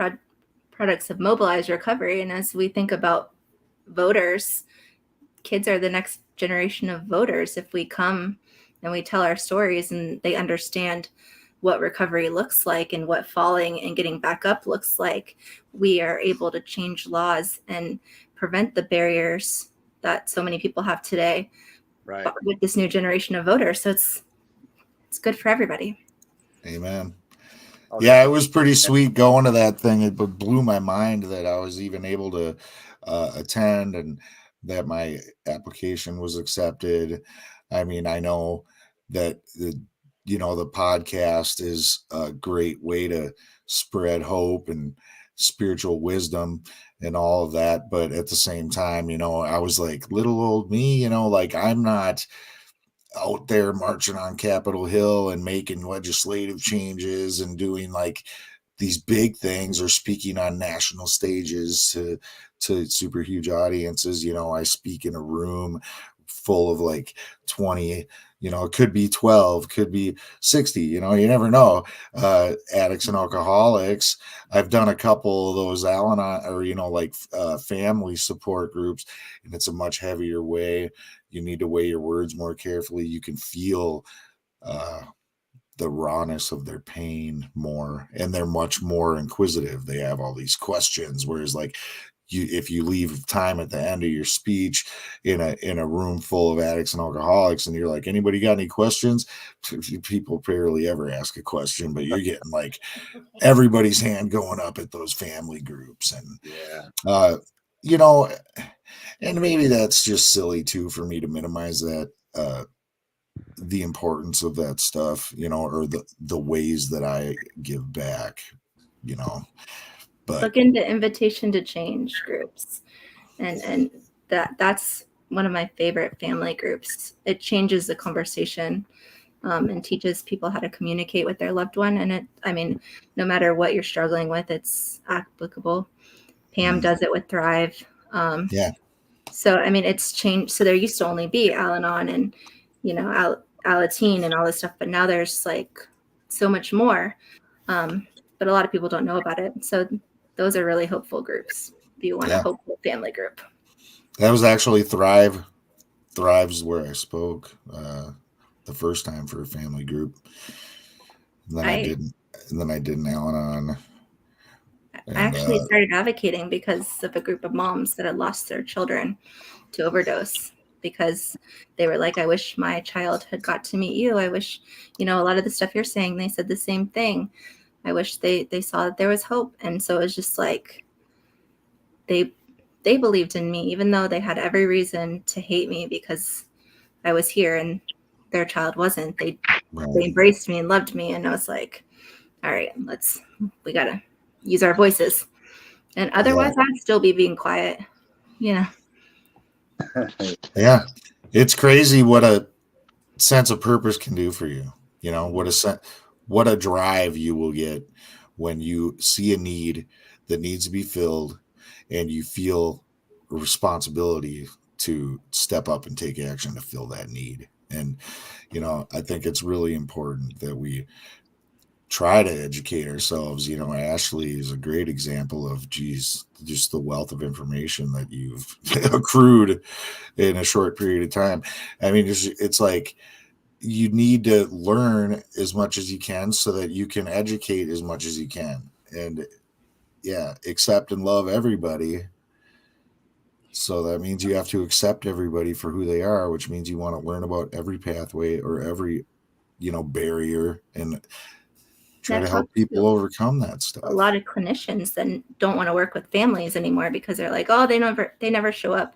products of Mobilize Recovery. And as we think about voters. Kids are the next generation of voters. If we come and we tell our stories and they understand what recovery looks like and what falling and getting back up looks like, we are able to change laws and prevent the barriers that so many people have today with this new generation of voters. So it's good for everybody. Amen. Yeah, it was pretty sweet going to that thing. It blew my mind that I was even able to attend and that my application was accepted. I mean, I know that the podcast is a great way to spread hope and spiritual wisdom and all of that. But at the same time, I was like, little old me, like I'm not out there marching on Capitol Hill and making legislative changes and doing like these big things or speaking on national stages to super huge audiences. I speak in a room full of like 20, it could be 12, could be 60, you never know. Addicts and alcoholics. I've done a couple of those Al-Anon or, family support groups, and it's a much heavier way. You need to weigh your words more carefully. You can feel the rawness of their pain more, and they're much more inquisitive. They have all these questions, whereas like if you leave time at the end of your speech in a room full of addicts and alcoholics and you're like, anybody got any questions? People rarely ever ask a question, but you're getting like everybody's hand going up at those family groups. And and maybe that's just silly too for me to minimize that the importance of that stuff, or the ways that I give back, But look into invitation to change groups, and that's one of my favorite family groups. It changes the conversation and teaches people how to communicate with their loved one. And no matter what you're struggling with, it's applicable. Pam does it with Thrive. Yeah. So, it's changed. So there used to only be Al-Anon and, Alateen and all this stuff, but now there's like so much more. But a lot of people don't know about it. So those are really hopeful groups if you want a hopeful family group. That was actually Thrive. Thrive's where I spoke the first time for a family group. And then I did an Al-Anon. I actually started advocating because of a group of moms that had lost their children to overdose, because they were like, I wish my child had got to meet you. I wish, a lot of the stuff you're saying, they said the same thing. I wish they saw that there was hope. And so it was just like, they believed in me, even though they had every reason to hate me because I was here and their child wasn't. They embraced me and loved me. And I was like, all right, we got to use our voices. And otherwise I'd still be being quiet, Yeah. It's crazy what a sense of purpose can do for you. What a drive you will get when you see a need that needs to be filled and you feel a responsibility to step up and take action to fill that need. And, I think it's really important that we try to educate ourselves. Ashley is a great example of, just the wealth of information that you've accrued in a short period of time. It's like, you need to learn as much as you can so that you can educate as much as you can, and accept and love everybody. So that means you have to accept everybody for who they are, which means you want to learn about every pathway or every, barrier and try to help people overcome that stuff. A lot of clinicians then don't want to work with families anymore because they're like, oh, they never show up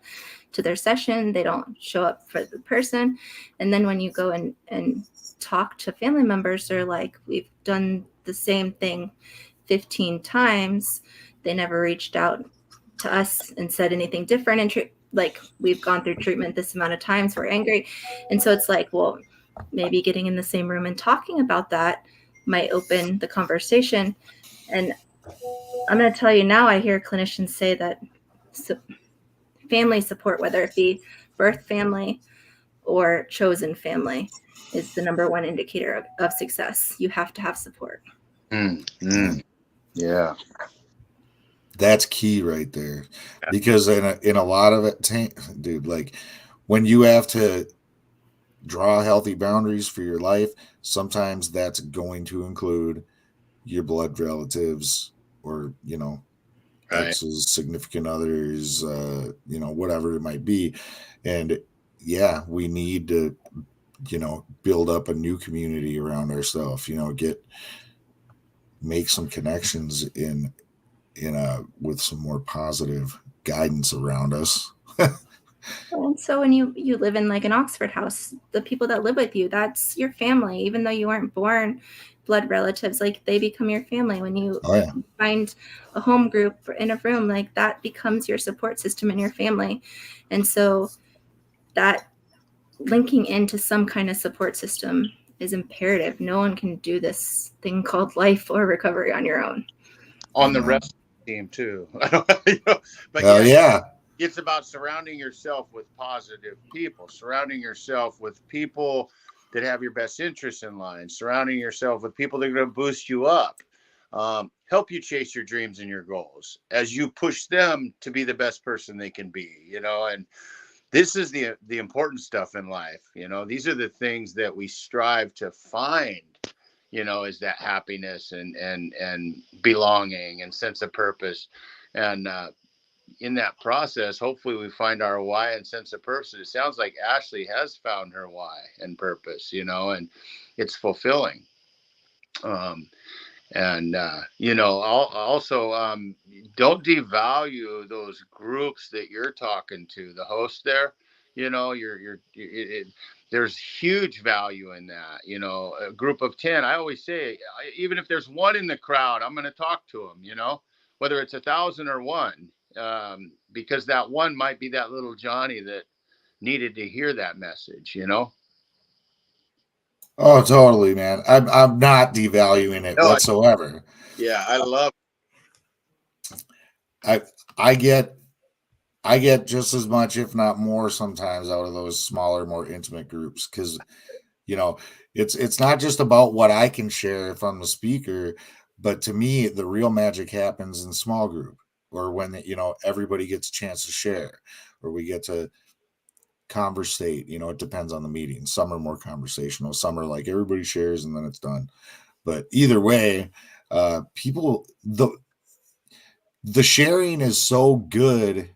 to their session. They don't show up for the person. And then when you go and talk to family members, they're like, we've done the same thing 15 times. They never reached out to us and said anything different. And like, we've gone through treatment this amount of times, we're angry. And so it's like, well, maybe getting in the same room and talking about that might open the conversation. And I'm going to tell you now, I hear clinicians say that family support, whether it be birth family or chosen family, is the number one indicator of success. You have to have support. Yeah. That's key right there, because in a lot of it, dude, like when you have to draw healthy boundaries for your life, sometimes that's going to include your blood relatives, or Right. exes, significant others, whatever it might be. And yeah, we need to build up a new community around ourselves, make some connections with some more positive guidance around us. And so when you live in like an Oxford house, the people that live with you, that's your family. Even though you weren't born blood relatives, like they become your family. When you find a home group in a room, like that becomes your support system in your family. And so that linking into some kind of support system is imperative. No one can do this thing called life or recovery on your own. On the rest of the team too. But it's about surrounding yourself with positive people, surrounding yourself with people that have your best interests in line, surrounding yourself with people that are going to boost you up, help you chase your dreams and your goals as you push them to be the best person they can be, and this is the important stuff in life. These are the things that we strive to find, is that happiness and belonging and sense of purpose. And in that process, hopefully we find our why and sense of purpose. It sounds like Ashley has found her why and purpose, and it's fulfilling. Also, don't devalue those groups that you're talking to, the host there. There's huge value in that. A group of 10, I always say, even if there's one in the crowd, I'm going to talk to them, whether it's 1,000 or one, because that one might be that little Johnny that needed to hear that message, Oh, totally, man. I'm not devaluing it whatsoever. Yeah, I love it. I get just as much, if not more, sometimes out of those smaller, more intimate groups, because it's not just about what I can share if I'm the speaker, but to me, the real magic happens in small group, or when everybody gets a chance to share, or we get to conversate. It depends on the meeting. Some are more conversational, some are like everybody shares and then it's done. But either way, people, the sharing is so good.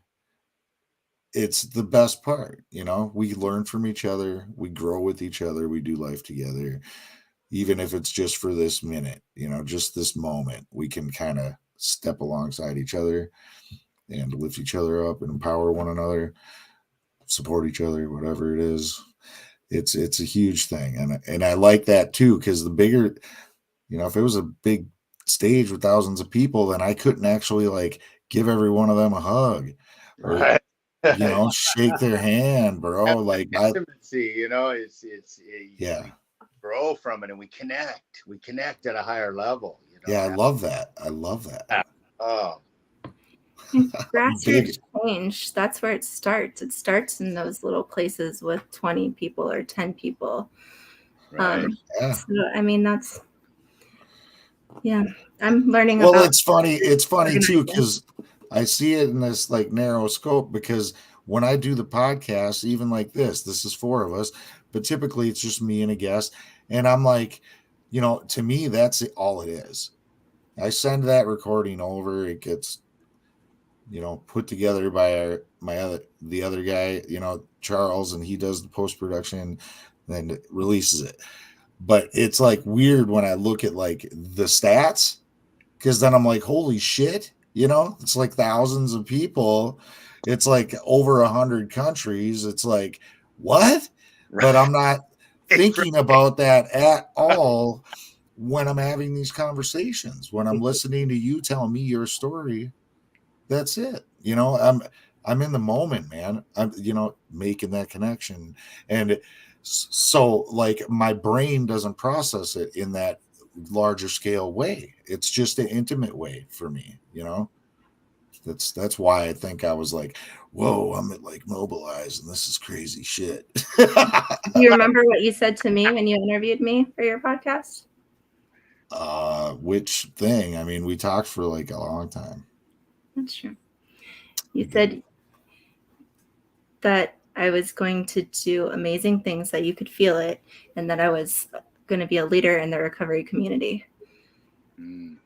It's the best part. We learn from each other, we grow with each other, we do life together, even if it's just for this minute, just this moment. We can kind of step alongside each other and lift each other up and empower one another, support each other, whatever it is. It's a huge thing. And I like that too, because the bigger, if it was a big stage with thousands of people, then I couldn't actually like give every one of them a hug, or shake their hand, bro. Like intimacy, we grow from it and we connect at a higher level. I love that. Oh, grassroots change, that's where it starts. It starts in those little places with 20 people or 10 people. Right. So, I mean, that's I'm learning well, about. it's funny too, because I see it in this like narrow scope, because when I do the podcast, even like this is 4 of us, but typically it's just me and a guest, and I'm like, to me, that's all it is. I send that recording over, it gets put together by the other guy, Charles, and he does the post-production, then releases it. But it's like weird when I look at like the stats, because then I'm like, holy shit, it's like thousands of people, it's like over 100 countries, it's like, what? Right. But I'm not thinking about that at all when I'm having these conversations, when I'm listening to you tell me your story. That's it. I'm in the moment, man. I'm, making that connection. And so like my brain doesn't process it in that larger scale way. It's just an intimate way for me, That's why I think I was like, whoa, I'm like mobilized and this is crazy shit. Do you remember what you said to me when you interviewed me for your podcast? Which thing? I mean, we talked for like a long time. That's true. You said that I was going to do amazing things, that you could feel it, and that I was going to be a leader in the recovery community. Mm.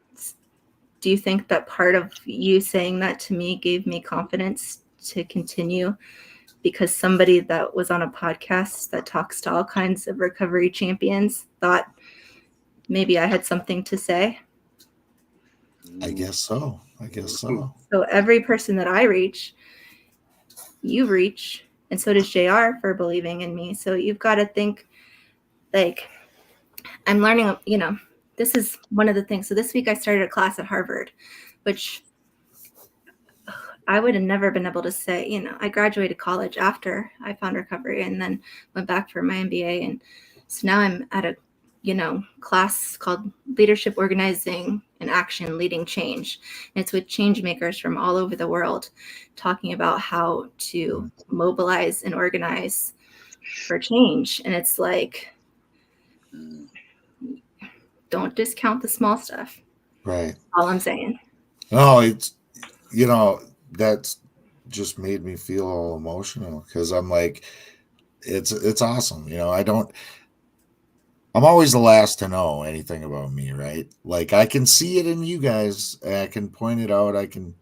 Do you think that part of you saying that to me gave me confidence to continue? Because somebody that was on a podcast that talks to all kinds of recovery champions thought maybe I had something to say? I guess so. So every person that I reach, you reach, and so does JR for believing in me. So you've got to think, like, I'm learning, this is one of the things. So this week I started a class at Harvard, which I would have never been able to say. I graduated college after I found recovery and then went back for my MBA. And so now I'm at a, class called Leadership, Organizing, and Action, Leading Change. And it's with change makers from all over the world talking about how to mobilize and organize for change. And it's like, don't discount the small stuff. Right. All I'm saying. No, it's, that's just made me feel all emotional because I'm like, it's awesome. I'm always the last to know anything about me, right? Like I can see it in you guys. I can point it out. I can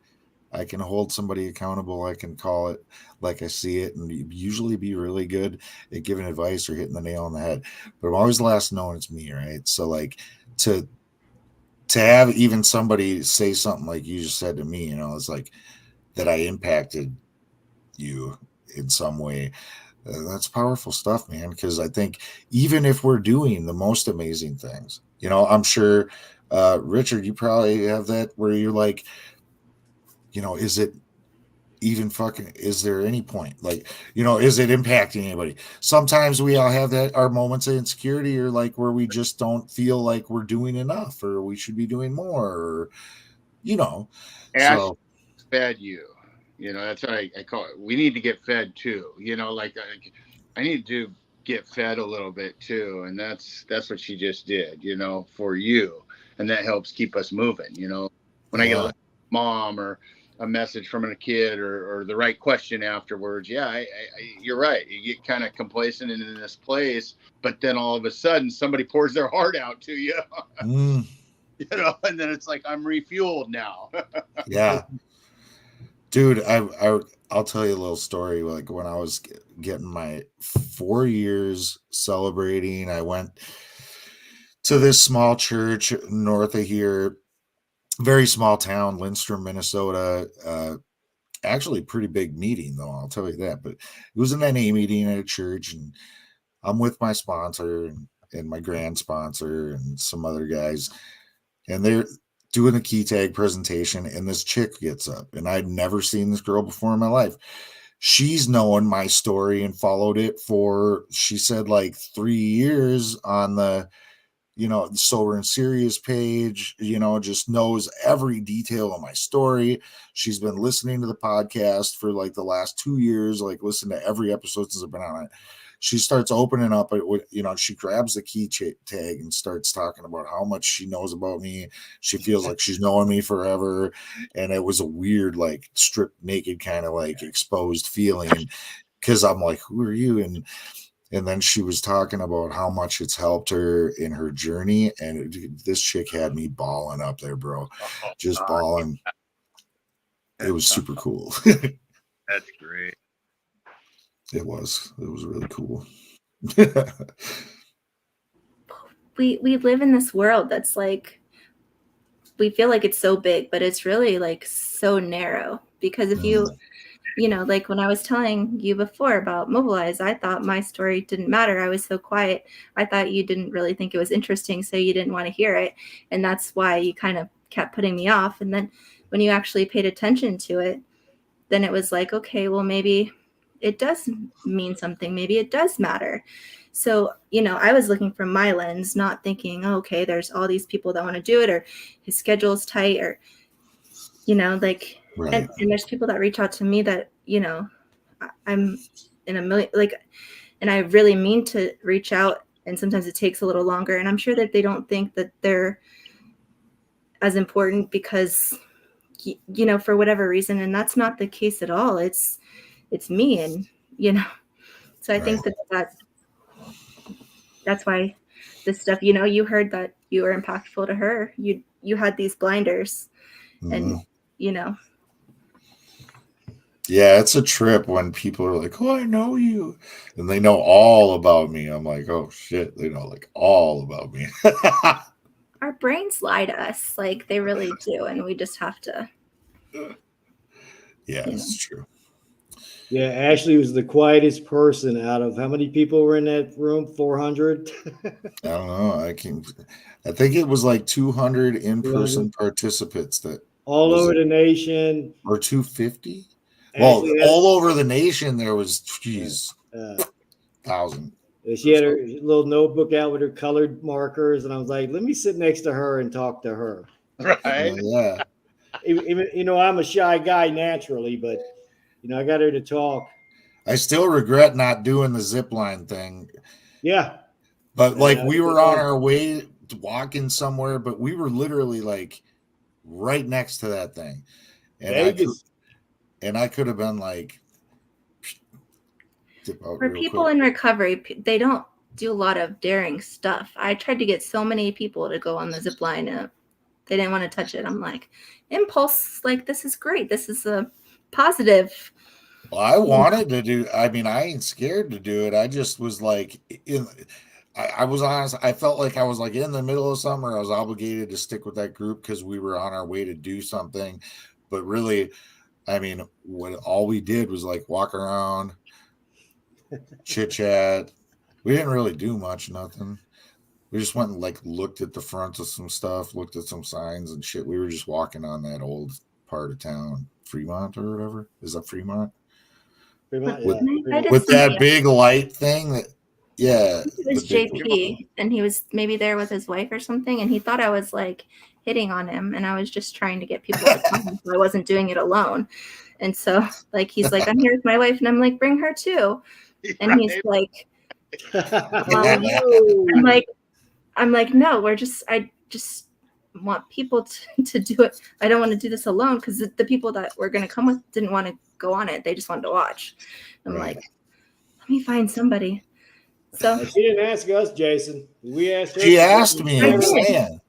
hold somebody accountable. I can call it like I see it and usually be really good at giving advice or hitting the nail on the head. But I'm always the last to know it's me, right? So like to have even somebody say something like you just said to me, it's like that I impacted you in some way. That's powerful stuff, man. Because I think even if we're doing the most amazing things, I'm sure, Richard, you probably have that where you're like, is it even is there any point? Like, is it impacting anybody? Sometimes we all have our moments of insecurity or like where we just don't feel like we're doing enough or we should be doing more or, Ash so. fed you. That's what I call it. We need to get fed too. I need to get fed a little bit too, and that's what she just did. For you, and that helps keep us moving. When I get a mom or a message from a kid or the right question afterwards, yeah, you're right. You get kind of complacent in this place, but then all of a sudden somebody pours their heart out to you. And then it's like I'm refueled now. Yeah. Dude, I'll tell you a little story. Like when I was getting my 4 years celebrating, I went to this small church north of here, very small town, Lindstrom, Minnesota. Actually, pretty big meeting though, I'll tell you that. But it was an NA meeting at a church, and I'm with my sponsor and my grand sponsor and some other guys, and they're doing a key tag presentation, and this chick gets up, and I'd never seen this girl before in my life. She's known my story and followed it for, she said, like 3 years on the, Sober and Serious page, just knows every detail of my story. She's been listening to the podcast for like the last 2 years, like listen to every episode since I've been on it. She starts opening up, she grabs the key tag and starts talking about how much she knows about me. She feels like she's known me forever. And it was a weird, like stripped naked kind of like exposed feeling. Cause I'm like, who are you? And then she was talking about how much it's helped her in her journey. And this chick had me bawling up there, bro. Just bawling. It was super cool. That's great. It was really cool. we live in this world that's like, we feel like it's so big, but it's really like so narrow. Because if you like when I was telling you before about Mobilize, I thought my story didn't matter. I was so quiet. I thought you didn't really think it was interesting, so you didn't want to hear it. And that's why you kind of kept putting me off. And then when you actually paid attention to it, then it was like, okay, well, maybe it does mean something. Maybe it does matter. So, I was looking from my lens, not thinking, oh, okay, there's all these people that want to do it, or his schedule's tight, or, like, right. And there's people that reach out to me that, I'm in a million, like, and I really mean to reach out. And sometimes it takes a little longer. And I'm sure that they don't think that they're as important because you know, for whatever reason, and that's not the case at all. It's me, and you know, so I think that's why this stuff, you know, you heard that you were impactful to her. You had these blinders, and you know. Yeah, it's a trip when people are like, "Oh, I know you," and they know all about me. I'm like, "Oh shit, they know like all about me." Our brains lie to us, like they really do, and we just have to. Yeah, it's true. Yeah, Ashley was the quietest person out of how many people were in that room? 400? I don't know. I think it was like 200 in-person participants that all over the nation. Or 250? Ashley Well, all over the nation there was, geez, 1,000. She had her little notebook out with her colored markers, and I was like, let me sit next to her and talk to her. Right. Yeah. Even, you know, I'm a shy guy naturally, but you know, I got her to talk. I still regret not doing the zip line thing. Yeah. But like we were on our way to walking somewhere, but we were literally like right next to that thing. And I could have been like, for people in recovery, they don't do a lot of daring stuff. I tried to get so many people to go on the zip line. They didn't want to touch it. I'm like, impulse, like, this is great. This is a positive. Well, I wanted to do, I mean, I ain't scared to do it. I just was like, I was honest. I felt like I was like in the middle of summer. I was obligated to stick with that group because we were on our way to do something. But really, I mean, all we did was like walk around, chit chat. We didn't really do much, nothing. We just went and like looked at the front of some stuff, looked at some signs and shit. We were just walking on that old part of town, Fremont or whatever. Is that Fremont? Fremont, with that big light thing that, yeah. It was JP, and he was maybe there with his wife or something, and he thought I was like hitting on him, and I was just trying to get people to come, so I wasn't doing it alone. And so, like, he's like, I'm here with my wife, and I'm like, bring her too. And he's like, I'm like, no, I just want people to do it. I don't want to do this alone because the people that we're going to come with didn't want to go on it. They just wanted to watch. I'm like, let me find somebody. So she didn't ask us, Jason. We asked her. She asked me. I'm saying.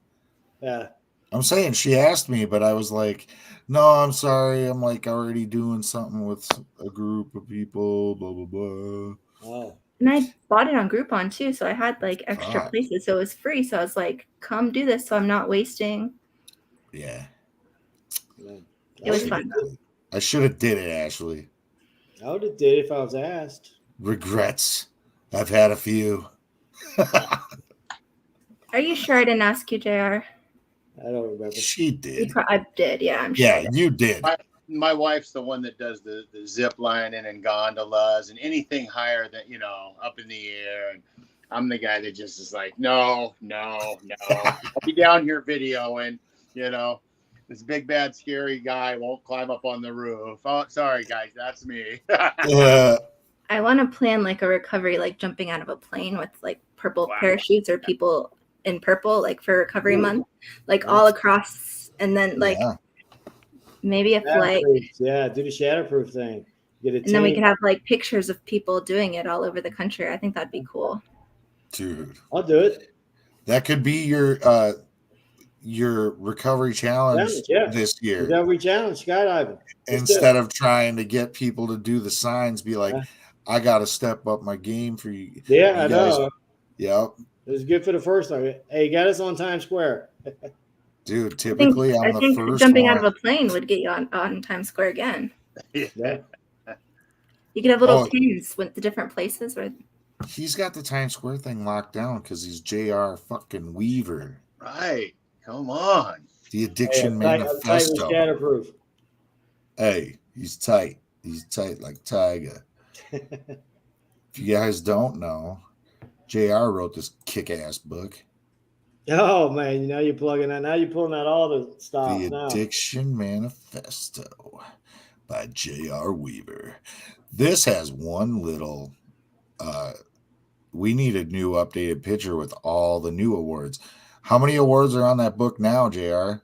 Yeah. I'm saying she asked me, but I was like, no, I'm sorry. I'm like already doing something with a group of people, blah, blah, blah. Oh. And I bought it on Groupon too. So I had like extra places. So it was free. So I was like, come do this. So I'm not wasting. Yeah. It was fun. I should have did it, Ashley. I would have did it if I was asked. Regrets. I've had a few. Are you sure I didn't ask you, JR? I don't remember. She did. I did, yeah. I'm sure. Yeah, you did. My wife's the one that does the zip lining and gondolas and anything higher than, you know, up in the air. And I'm the guy that just is like, no. I'll be down here videoing, you know. This big bad scary guy won't climb up on the roof. Oh, sorry guys, that's me. I want to plan like a recovery, like jumping out of a plane with like purple parachutes or people in purple, like for recovery month, like all across, and then like maybe a flight. Yeah, do the shatterproof thing. And then we could have like pictures of people doing it all over the country. I think that'd be cool. Dude, I'll do it. That could be your recovery challenge this year. Recovery challenge, skydiving. Instead of trying to get people to do the signs, be like, I got to step up my game for you. Yeah, you I guys. know. Yep. It was good for the first time. Hey, you got us on Times Square. Dude, typically I think jumping out of a plane would get you on Times Square again. Yeah. You could have little pins with the different places. Or he's got the Times Square thing locked down because he's JR fucking Weaver. Right. Come on. The Addiction Manifesto. I'm tight with shatterproof. Hey, he's tight. He's tight like Tigard. If you guys don't know, JR wrote this kick-ass book. Oh man, now you're plugging that. Now you're pulling out all the stuff. The Addiction Manifesto by JR Weaver. This has one little we need a new updated picture with all the new awards. How many awards are on that book now, JR?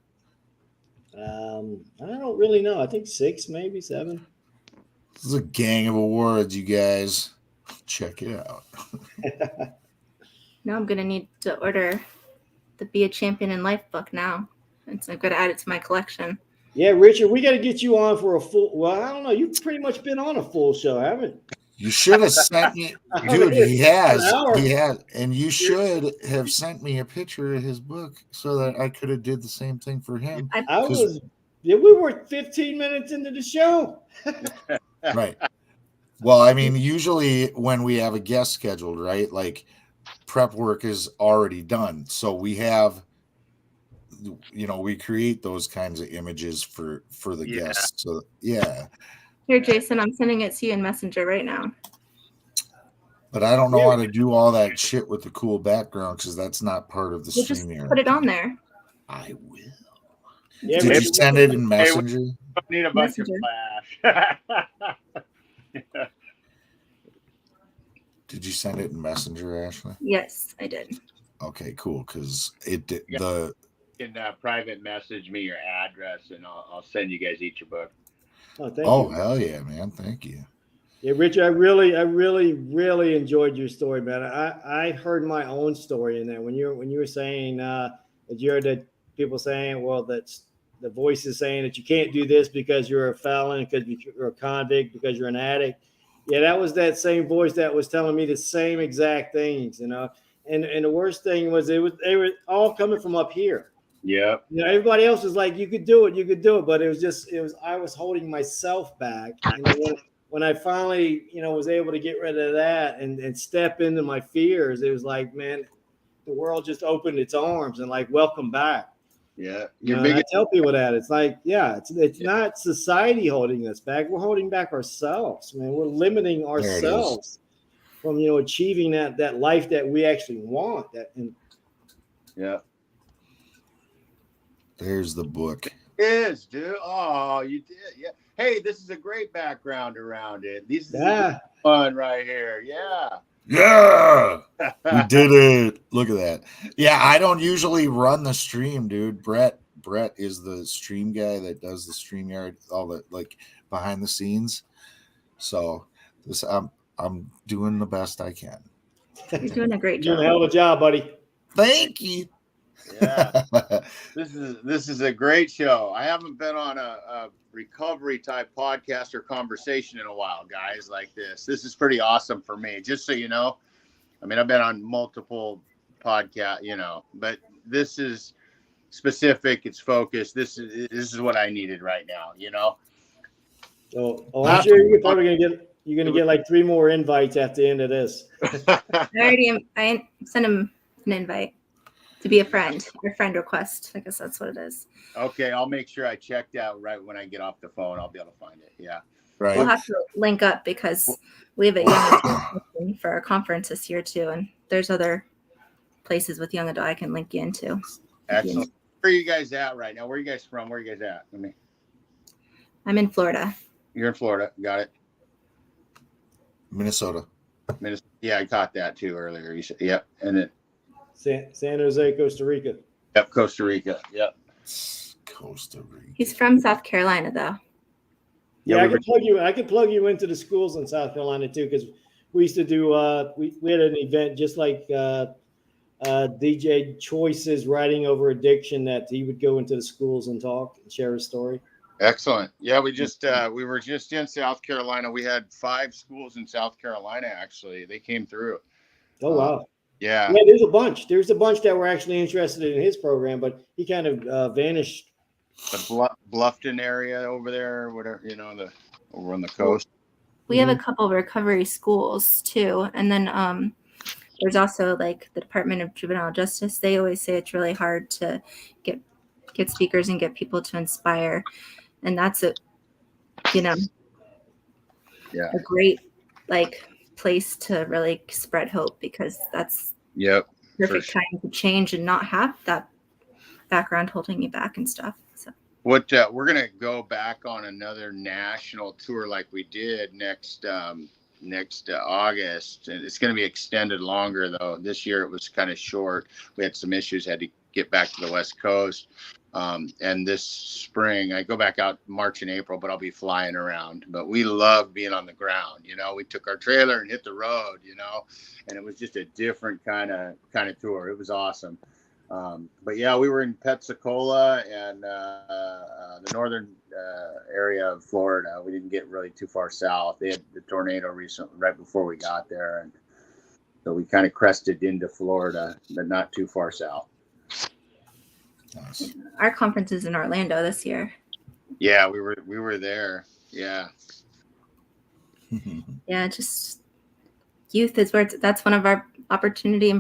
I don't really know. I think 6, maybe 7. This is a gang of awards, you guys. Check it out. Now I'm gonna need to order the Be a Champion in Life book now. I'm gonna add it to my collection. Yeah, Richard, we got to get you on for a full. Well, I don't know. You've pretty much been on a full show, haven't You should have sent me, dude. He has, and you should have sent me a picture of his book so that I could have did the same thing for him. We were 15 minutes into the show. Right. Well, I mean, usually when we have a guest scheduled, right, like prep work is already done, so we have, we create those kinds of images for the guests. So yeah. Here, Jason, I'm sending it to you in Messenger right now. But I don't know how to do all that shit with the cool background because that's not part of the stream just here. Put it on there. I will. Yeah, Did you send it in Messenger? We don't need a bunch of flash. Did you send it in Messenger, Ashley? Yes, I did. Okay, cool. Because it did You can private message me your address, and I'll send you guys each a book. Oh, thank you. Hell yeah, man! Thank you. Yeah, Richard, I really enjoyed your story, man. I heard my own story in there when you were saying that you heard that people saying, well, that's the voices saying that you can't do this because you're a felon, because you're a convict, because you're an addict. Yeah, that was that same voice that was telling me the same exact things, And the worst thing was they were all coming from up here. Yeah. Everybody else was like, you could do it, but I was holding myself back. And when I finally, was able to get rid of that and step into my fears, it was like, man, the world just opened its arms and like, welcome back. Yeah. I tell people that it's like, it's not society holding us back. We're holding back ourselves, man. We're limiting ourselves from, achieving that life that we actually want. Yeah. There's the book. It is, dude. Oh, you did. Yeah. Hey, this is a great background around it. This is fun right here. Yeah. Yeah. We did it. Look at that. Yeah, I don't usually run the stream, dude. Brett is the stream guy that does the StreamYard, all the like behind the scenes. So this I'm doing the best I can. You're doing a great job. You're doing a hell of a job, buddy. Thank you. Yeah. This is a great show. I haven't been on a recovery type podcast or conversation in a while, guys, like this. This is pretty awesome for me. Just so you know, I mean, I've been on multiple podcasts, but this is specific. It's focused. This is what I needed right now, Oh, I'm sure you're probably you're gonna get like 3 more invites at the end of this. I sent him an invite to be a friend, your friend request. I guess that's what it is. Okay, I'll make sure I checked out right when I get off the phone. I'll be able to find it. Yeah. Right. We'll have to link up because we have a young adult for our conference this year too, and there's other places with young adult I can link you into. Excellent. Where are you guys at right now? Where are you guys from? Where are you guys at? I'm in Florida. You're in Florida. Got it. Minnesota. Yeah, I caught that too earlier. You said, yep. And then San Jose, Costa Rica. Yep, Costa Rica. Yep. Costa Rica. He's from South Carolina though. Yeah, I could plug you into the schools in South Carolina too, because we used to do we had an event just like DJ Choice's Writing Over Addiction, that he would go into the schools and talk and share his story. Excellent. Yeah, we were just in South Carolina. We had 5 schools in South Carolina, actually. They came through. Oh, wow. Yeah. There's a bunch. There's a bunch that were actually interested in his program, but he kind of vanished. The Bluffton area over there, whatever, over on the coast. We have a couple of recovery schools too. And then there's also like the Department of Juvenile Justice. They always say it's really hard to get speakers and get people to inspire. And that's a great place to really spread hope, because that's perfect time to change and not have that background holding you back and stuff. So what we're gonna go back on another national tour like we did next August, and it's gonna be extended longer though. This year it was kind of short. We had some issues, had to get back to the West Coast. And this spring, I go back out March and April, but I'll be flying around. But we love being on the ground. We took our trailer and hit the road, and it was just a different kind of tour. It was awesome. But yeah, we were in Pensacola and the northern area of Florida. We didn't get really too far south. They had the tornado recently, right before we got there, and so we kind of crested into Florida, but not too far south. Nice. Our conference is in Orlando this year. Yeah, we were there. Yeah. Yeah, just youth is that's one of our opportunity,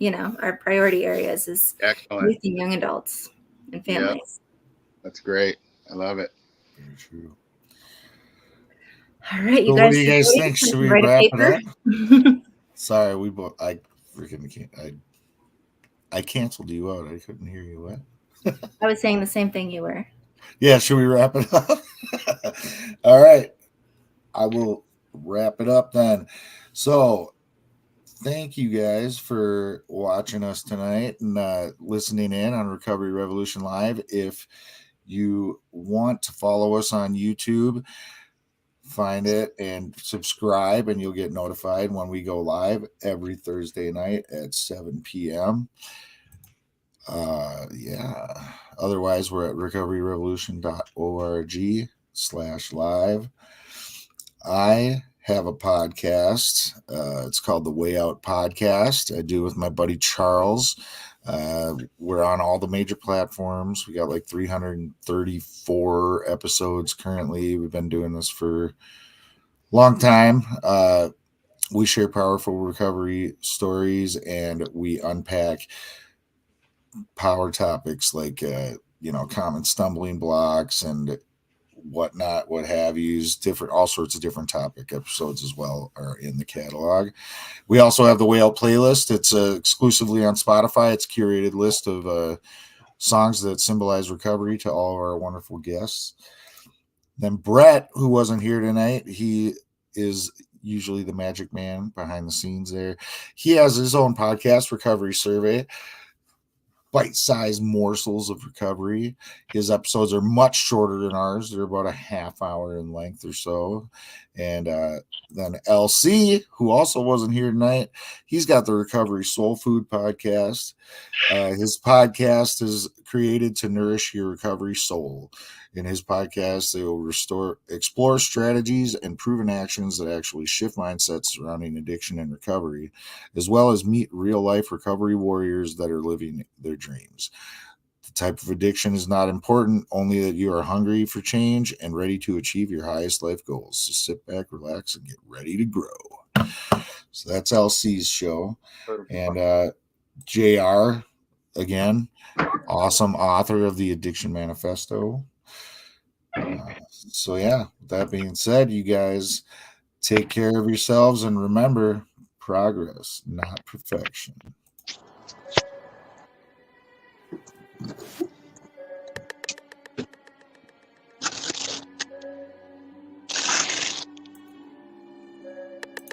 our priority areas is Excellent. youth and young adults and families. Yep. That's great. I love it. Very true. All right, you So guys. what do you guys think? Should we wrap it up? Sorry, I freaking can't. I canceled you out. I couldn't hear you. What? I was saying the same thing you were. Yeah, should we wrap it up? All right. I will wrap it up then. So thank you guys for watching us tonight and listening in on Recovery Revolution Live. If you want to follow us on YouTube, find it and subscribe, and you'll get notified when we go live every Thursday night at 7 p.m. Yeah. Otherwise, we're at recoveryrevolution.org/live. I have a podcast. It's called the Way Out Podcast. I do with my buddy Charles. We're on all the major platforms. We got like 334 episodes currently. We've been doing this for a long time. We share powerful recovery stories, and we unpack power topics like common stumbling blocks and whatnot, what have yous. All sorts of different topic episodes as well are in the catalog. We also have the Way Out playlist. It's exclusively on Spotify. It's a curated list of songs that symbolize recovery to all of our wonderful guests. Then Brett, who wasn't here tonight, he is usually the magic man behind the scenes there. He has his own podcast, Recovery Survey. Bite-sized morsels of recovery. His episodes are much shorter than ours. They're about a half hour in length or so. And then LC, who also wasn't here tonight, he's got the Recovery Soul Food podcast. His podcast is created to nourish your recovery soul. In his podcast, they will explore strategies and proven actions that actually shift mindsets surrounding addiction and recovery, as well as meet real-life recovery warriors that are living their dreams. The type of addiction is not important, only that you are hungry for change and ready to achieve your highest life goals. So sit back, relax, and get ready to grow. So that's LC's show. And JR, again, awesome author of the Addiction Manifesto. So yeah, with that being said, you guys take care of yourselves and remember, progress, not perfection.